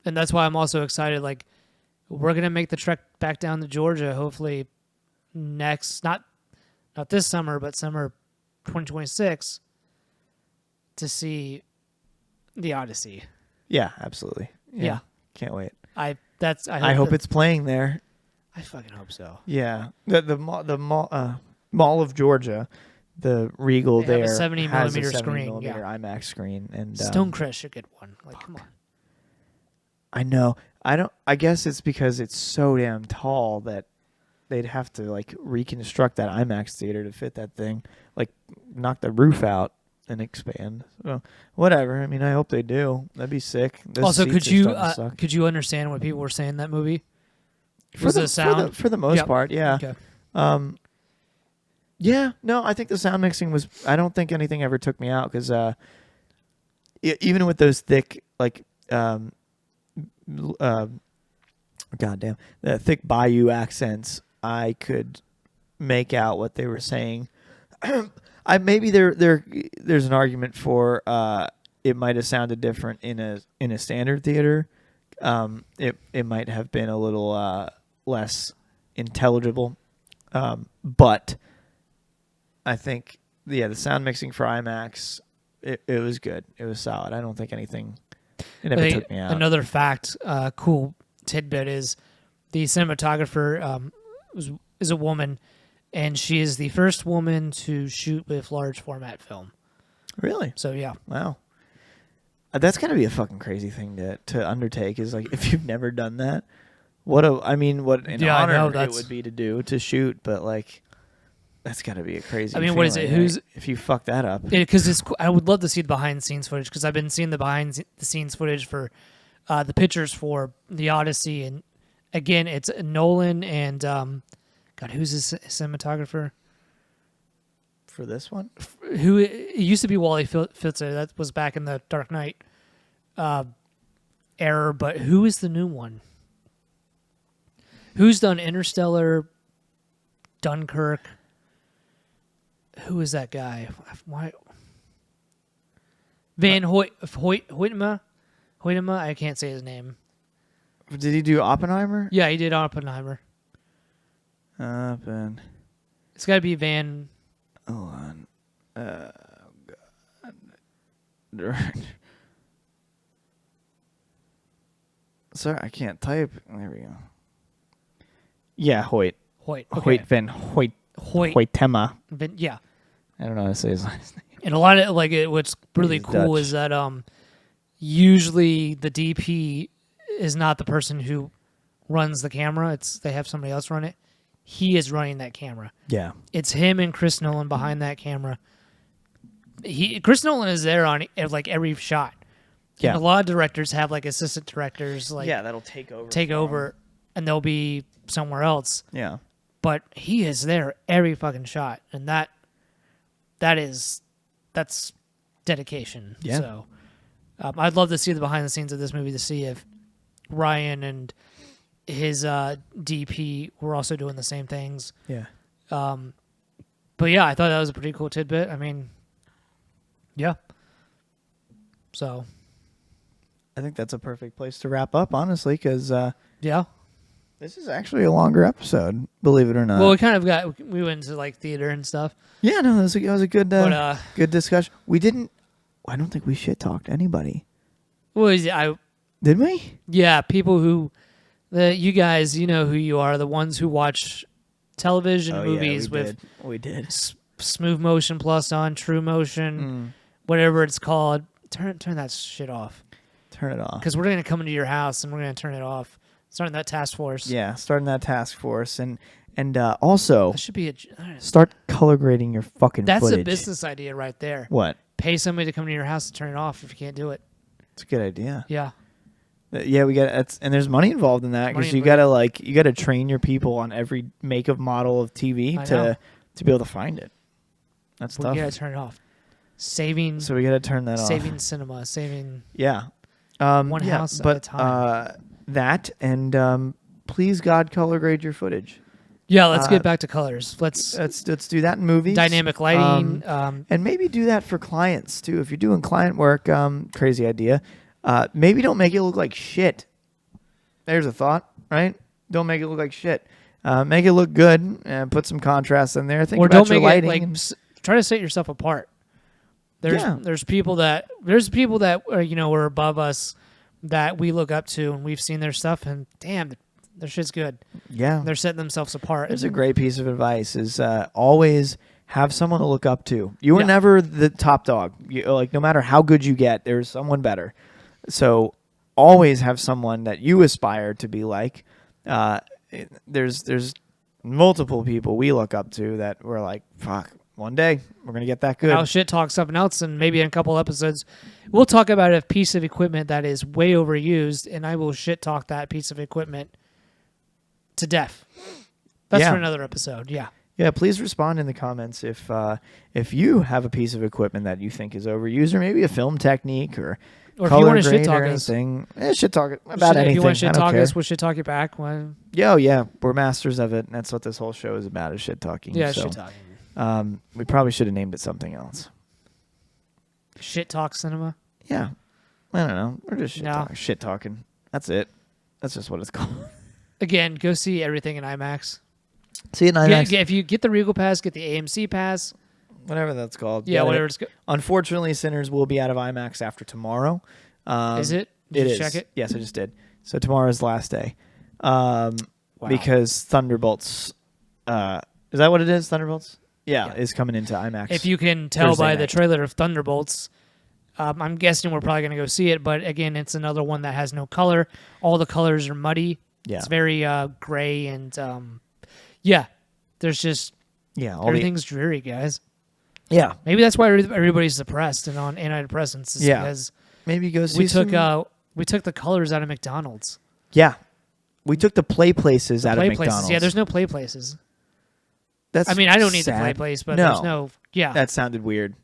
A: And that's why I'm also excited. Like, we're going to make the trek back down to Georgia, hopefully next, not this summer, but summer 2026, to see The Odyssey.
B: Yeah, absolutely.
A: Yeah.
B: Can't wait.
A: I
B: hope it's playing there.
A: I fucking hope so.
B: Yeah. The Mall of Georgia, the Regal
A: They
B: there
A: have a 70
B: has
A: millimeter
B: a 70
A: screen,
B: millimeter
A: yeah.
B: IMAX screen, and
A: Stonecrest should get one. Like, come on.
B: I know. I guess it's because it's so damn tall that they'd have to, like, reconstruct that IMAX theater to fit that thing. Like, knock the roof out and expand. So, whatever. I mean, I hope they do. That'd be sick. Those
A: Also,
B: seats
A: could you understand what people were saying in that movie?
B: For the most part, yeah.
A: Okay.
B: Yeah, no, I think the sound mixing was. I don't think anything ever took me out, because even with those thick, like, goddamn, the thick Bayou accents, I could make out what they were saying. Maybe there's an argument for it might have sounded different in a standard theater. It might have been a little less intelligible, but I think the sound mixing for IMAX, it was good. It was solid. I don't think anything. It never took me out.
A: Another fact, cool tidbit, is the cinematographer is a woman, and she is the first woman to shoot with large format film.
B: Really?
A: So yeah.
B: Wow. That's gotta be a fucking crazy thing to undertake. Is, like, if you've never done that, what an honor it would be to shoot, but, like, that's got to be a crazy.
A: I mean,
B: feeling,
A: what is it?
B: If you fuck that up?
A: Because I would love to see the behind the scenes footage, because I've been seeing the behind the scenes footage for the pictures for The Odyssey, and again, it's Nolan and God, who's his cinematographer
B: For this one?
A: Who it used to be Wally Fitzer. That was back in the Dark Knight era, but who is the new one? Who's done Interstellar, Dunkirk? Who is that guy? Why? Van Hoytema? Hoytema? I can't say his name.
B: Did he do Oppenheimer?
A: Yeah, he did Oppenheimer. It's got to be Van.
B: Hold on. Sorry, I can't type. There we go. Yeah, Hoyt.
A: Okay.
B: Hoytema.
A: Yeah.
B: I don't know how to say his last name.
A: And a lot of what's really cool is that usually the DP is not the person who runs the camera. They have somebody else run it. he is running that camera.
B: Yeah.
A: It's him and Chris Nolan behind that camera. Chris Nolan is there on like every shot.
B: Yeah.
A: And a lot of directors have like assistant directors, like
B: that'll take over.
A: And they'll be somewhere else.
B: Yeah.
A: But he is there every fucking shot, and that's dedication.
B: Yeah.
A: So I'd love to see the behind the scenes of this movie to see if Ryan and his DP were also doing the same things.
B: Yeah.
A: But yeah, I thought that was a pretty cool tidbit. I mean, yeah. So
B: I think that's a perfect place to wrap up, honestly, because
A: yeah.
B: this is actually a longer episode, believe it or not.
A: Well, we went into like theater and stuff.
B: Yeah, no, it was a good good discussion. I don't think we shit talked anybody.
A: Well,
B: Did we?
A: Yeah, people who, you guys, you know who you are, the ones who watch television movies
B: we did.
A: Smooth Motion Plus on, True Motion, whatever it's called. Turn that shit off.
B: Turn it off.
A: Because we're going to come into your house and we're going to turn it off. Starting that task force.
B: Yeah, starting that task force. And also,
A: that should be
B: start color grading your fucking
A: That's
B: footage.
A: a business idea right there.
B: What?
A: Pay somebody to come to your house and turn it off if you can't do it.
B: It's a good idea.
A: Yeah.
B: Yeah, we got and there's money involved in that because you gotta train your people on every make of model of TV to be able to find it. That's tough.
A: We gotta turn it off. Saving.
B: So we gotta turn that off.
A: Saving cinema. Saving.
B: Yeah.
A: One house at a time.
B: That and please God color grade your footage.
A: Yeah, let's get back to colors. Let's
B: do that in movies.
A: Dynamic lighting,
B: and maybe do that for clients too. If you're doing client work, crazy idea. Maybe don't make it look like shit. There's a thought, right? Don't make it look like shit. Make it look good and put some contrast in there. Think
A: or
B: about
A: don't
B: your
A: make
B: lighting.
A: it like try to set yourself apart. There's people that are above us that we look up to and we've seen their stuff and damn, their shit's good.
B: Yeah,
A: they're setting themselves apart.
B: It's a great piece of advice. Is always have someone to look up to. You are never the top dog. No matter how good you get, there's someone better. So always have someone that you aspire to be like. There's multiple people we look up to that we're like, fuck, one day we're going to get that good.
A: I'll shit talk something else, and maybe in a couple episodes we'll talk about a piece of equipment that is way overused, and I will shit talk that piece of equipment to death. That's for another episode, yeah.
B: Yeah, please respond in the comments if you have a piece of equipment that you think is overused, or maybe a film technique, or
A: if you want to shit
B: talk
A: talk us,
B: shit talk about anything.
A: If you want to shit talk us, we'll shit talk you back.
B: Yeah, we're masters of it, and that's what this whole show is about: is shit talking.
A: Yeah, shit talking.
B: We probably should have named it something else.
A: Shit talk cinema.
B: Yeah, I don't know. We're just shit talking. That's it. That's just what it's called.
A: Again, go see everything in IMAX.
B: See it in IMAX.
A: If you get the Regal Pass, get the AMC Pass.
B: Whatever that's called.
A: Yeah, whatever it's called.
B: Unfortunately, Sinners will be out of IMAX after tomorrow.
A: Is it? Did you check it?
B: Yes, I just did. So tomorrow's the last day. Because Thunderbolts... is that what it is, Thunderbolts? Yeah, is coming into IMAX.
A: If you can tell by the trailer of Thunderbolts, I'm guessing we're probably going to go see it. But again, it's another one that has no color. All the colors are muddy. Yeah. It's very gray and... there's just...
B: Yeah,
A: everything's dreary, guys.
B: Yeah,
A: maybe that's why everybody's depressed and on antidepressants. Because
B: maybe go see.
A: We took the colors out of McDonald's.
B: Yeah, we took the play places out of McDonald's.
A: Yeah, there's no play places.
B: That's.
A: I mean, I don't need
B: sad.
A: the play place, but there's no. Yeah,
B: that sounded weird.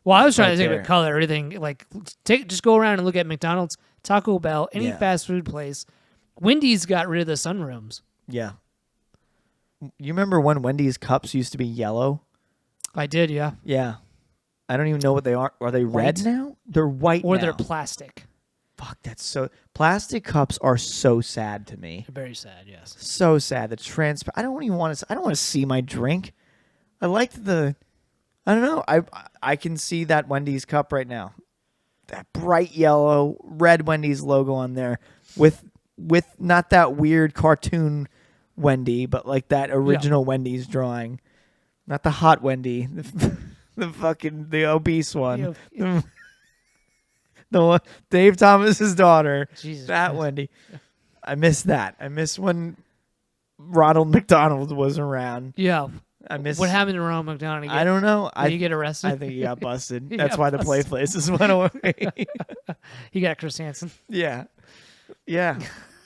A: Well, I was trying to think about color. Everything just go around and look at McDonald's, Taco Bell, any fast food place. Wendy's got rid of the sunrooms.
B: Yeah. You remember when Wendy's cups used to be yellow?
A: I did, yeah.
B: Yeah. I don't even know what they are. Are they red now? They're white now.
A: Or they're plastic.
B: Fuck, that's so... Plastic cups are so sad to me.
A: They're very sad, yes.
B: So sad. The I don't even want to... I don't want to see my drink. I like the... I don't know. I can see that Wendy's cup right now. That bright yellow, red Wendy's logo on there with not that weird cartoon Wendy, but like that original Wendy's drawing. Not the hot Wendy, the obese one. The one, Dave Thomas's daughter.
A: Jesus
B: that
A: Christ.
B: Wendy. I miss that. I miss when Ronald McDonald was around.
A: Yeah.
B: I miss.
A: What happened to Ronald McDonald?
B: I don't know.
A: Did he get arrested?
B: I think he got busted.
A: He
B: That's
A: got
B: why the play
A: busted.
B: places went away.
A: He got Chris Hansen.
B: Yeah.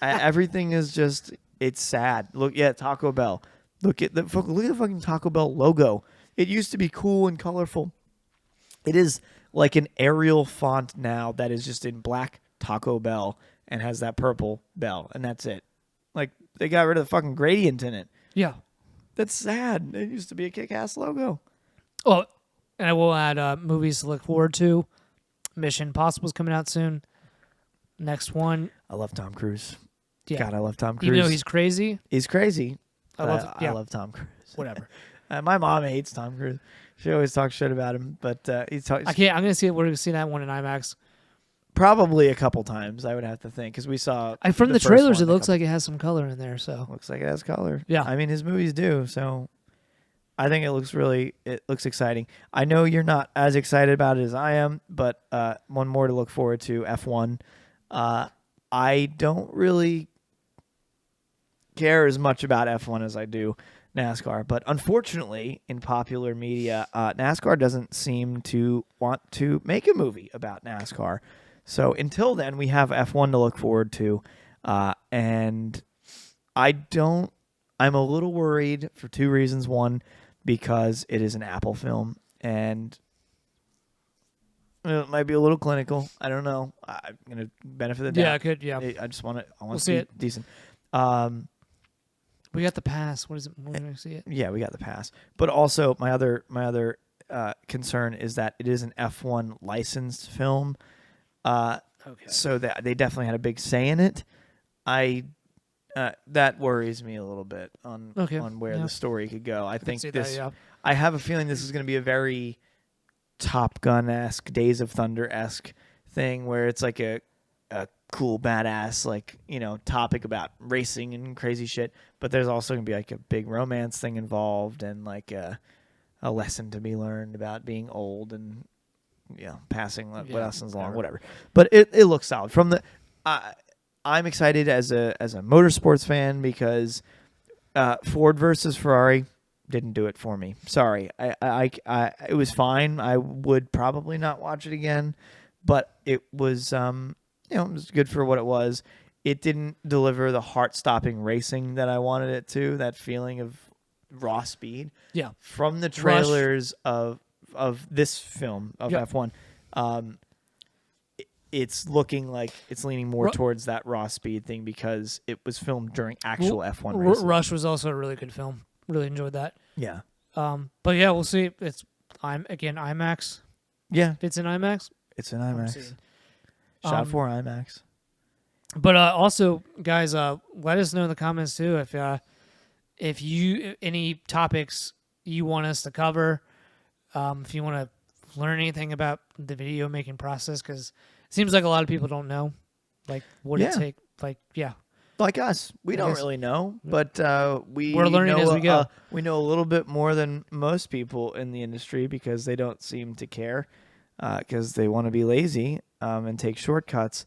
B: Everything is just. It's sad. Look, Taco Bell. Look at the fucking Taco Bell logo. It used to be cool and colorful. It is like an Arial font now that is just in black Taco Bell and has that purple bell, and that's it. Like, they got rid of the fucking gradient in it.
A: Yeah.
B: That's sad. It used to be a kick-ass logo.
A: Oh, and I will add movies to look forward to. Mission Impossible's coming out soon. Next one.
B: I love Tom Cruise.
A: Yeah.
B: God, I love Tom Cruise.
A: Even though he's crazy.
B: He's crazy.
A: I
B: love Tom Cruise.
A: Whatever.
B: My mom hates Tom Cruise. She always talks shit about him, but he's
A: I can't. I'm gonna see it. We're gonna see that one in IMAX.
B: probably a couple times. I would have to think because we saw
A: From the
B: first
A: trailers,
B: one
A: it
B: a
A: looks
B: couple-
A: like it has some color in there. So
B: looks like it has color.
A: Yeah.
B: I mean his movies do. So I think it looks exciting. I know you're not as excited about it as I am, but one more to look forward to, F1. I don't really care as much about F1 as I do NASCAR, but unfortunately, in popular media, NASCAR doesn't seem to want to make a movie about NASCAR. So until then, we have F1 to look forward to, and I'm a little worried for two reasons. One, because it is an Apple film, and it might be a little clinical. I don't know. I'm gonna benefit the doubt.
A: yeah, I could. Yeah,
B: I just want to. I want
A: We'll
B: to
A: see
B: see
A: it.
B: decent.
A: we got the pass. What is it? We're gonna see it.
B: Yeah, we got the pass. But also, my other concern is that it is an F1 licensed film.
A: Okay.
B: So that they definitely had a big say in it. That worries me a little bit on where the story could go. I think this. I have a feeling this is going to be a very Top Gun-esque, Days of Thunder-esque thing, where it's like a cool, badass, topic about racing and crazy shit. But there's also going to be like a big romance thing involved, and like a lesson to be learned about being old and passing lessons along, whatever. But it looks solid. From the, I'm excited as a motorsports fan because Ford versus Ferrari didn't do it for me. Sorry, it was fine. I would probably not watch it again, but it was it was good for what it was. It didn't deliver the heart-stopping racing that I wanted it to. That feeling of raw speed.
A: Yeah.
B: From the trailers of this film of F1, it's looking like it's leaning more towards that raw speed thing because it was filmed during actual F1 racing.
A: Rush was also a really good film. Really enjoyed that.
B: Yeah.
A: But yeah, we'll see. It's IMAX.
B: Yeah.
A: It's in IMAX.
B: It's in IMAX. Shot for IMAX.
A: But also, guys, let us know in the comments too if you any topics you want us to cover. If you want to learn anything about the video making process, because it seems like a lot of people don't know, like what it take.
B: Like us, we don't really know, but we're
A: learning as we go.
B: We know a little bit more than most people in the industry because they don't seem to care, because they want to be lazy and take shortcuts.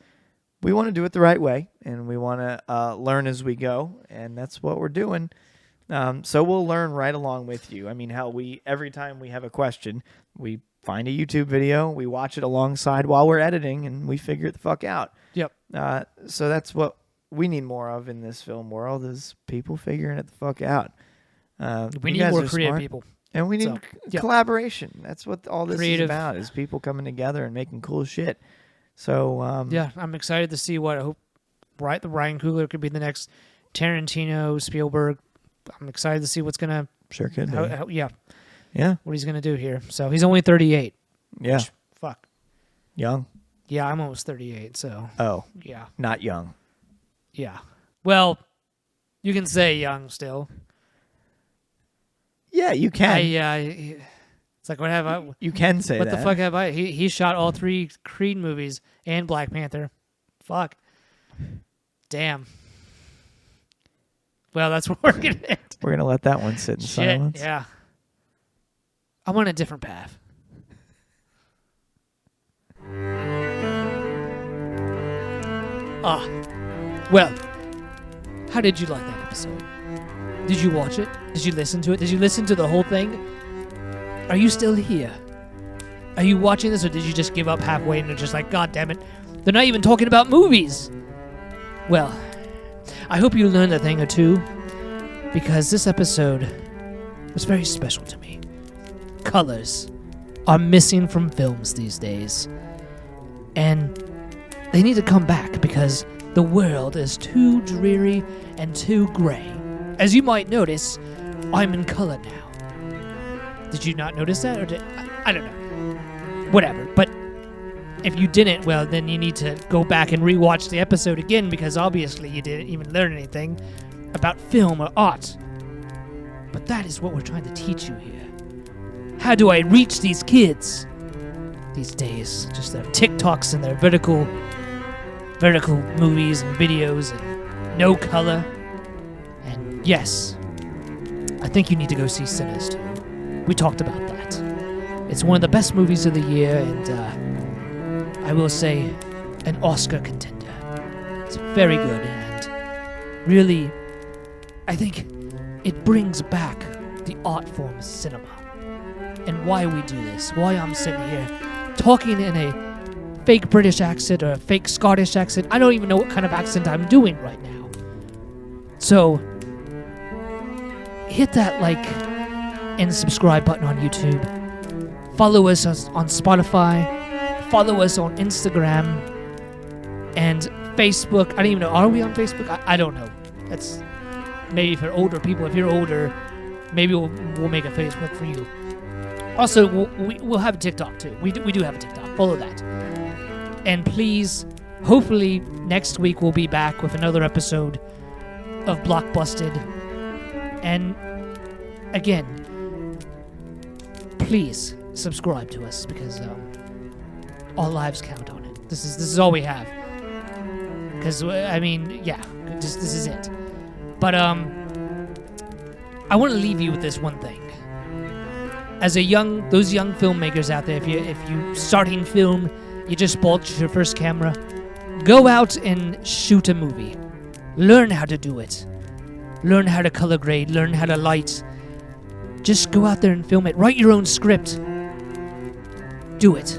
B: We want to do it the right way, and we want to learn as we go, and that's what we're doing. So we'll learn right along with you. I mean, every time we have a question, we find a YouTube video, we watch it alongside while we're editing, and we figure it the fuck out.
A: Yep.
B: So that's what we need more of in this film world is people figuring it the fuck out.
A: We need more creative people.
B: And we need collaboration. That's what all this is about, is people coming together and making cool shit. So
A: I'm excited to see what I hope the Ryan Coogler could be the next Tarantino, Spielberg. I'm excited to see what's gonna what he's gonna do here. So he's only 38.
B: Yeah.
A: Which, fuck.
B: Young.
A: Yeah, I'm almost 38. So.
B: Oh.
A: Yeah.
B: Not young.
A: Yeah. Well, you can say young still.
B: Yeah, you can.
A: It's like, what have I?
B: You can say
A: what
B: that.
A: What the fuck have I? He shot all 3 Creed movies and Black Panther. Fuck. Damn. Well, that's what we're gonna.
B: We're gonna let that one sit in silence.
A: Yeah. I'm on a different path. Well, how did you like that episode? Did you watch it? Did you listen to it? Did you listen to the whole thing? Are you still here? Are you watching this, or did you just give up halfway and you're just like, God damn it, they're not even talking about movies? Well, I hope you learned a thing or two, because this episode was very special to me. Colors are missing from films these days, and they need to come back because the world is too dreary and too gray. As you might notice, I'm in color now. Did you not notice that? Or I don't know. Whatever. But if you didn't, well, then you need to go back and rewatch the episode again, because obviously you didn't even learn anything about film or art. But that is what we're trying to teach you here. How do I reach these kids these days? Just their TikToks and their vertical movies and videos and no color. And yes, I think you need to go see Sinners too. We talked about that. It's one of the best movies of the year, and I will say an Oscar contender. It's very good, and really, I think it brings back the art form of cinema and why we do this, why I'm sitting here talking in a fake British accent or a fake Scottish accent. I don't even know what kind of accent I'm doing right now. So, hit that like and subscribe button on YouTube. Follow us on Spotify. Follow us on Instagram and Facebook. I don't even know. Are we on Facebook? I don't know. That's maybe for older people. If you're older, maybe we'll make a Facebook for you. Also, we'll have a TikTok too. We do have a TikTok. Follow that. And please, hopefully next week we'll be back with another episode of Blockbusted. And again, please subscribe to us, because all lives count on it. This is all we have. Because I mean, yeah, this is it. But I want to leave you with this one thing. As those young filmmakers out there, if you starting film, you just bought your first camera, go out and shoot a movie. Learn how to do it. Learn how to color grade. Learn how to light. Just go out there and film it. Write your own script. Do it.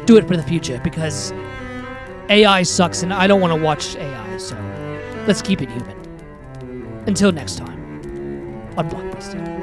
A: Do it for the future, because AI sucks and I don't want to watch AI, so let's keep it human. Until next time on Blockbusted.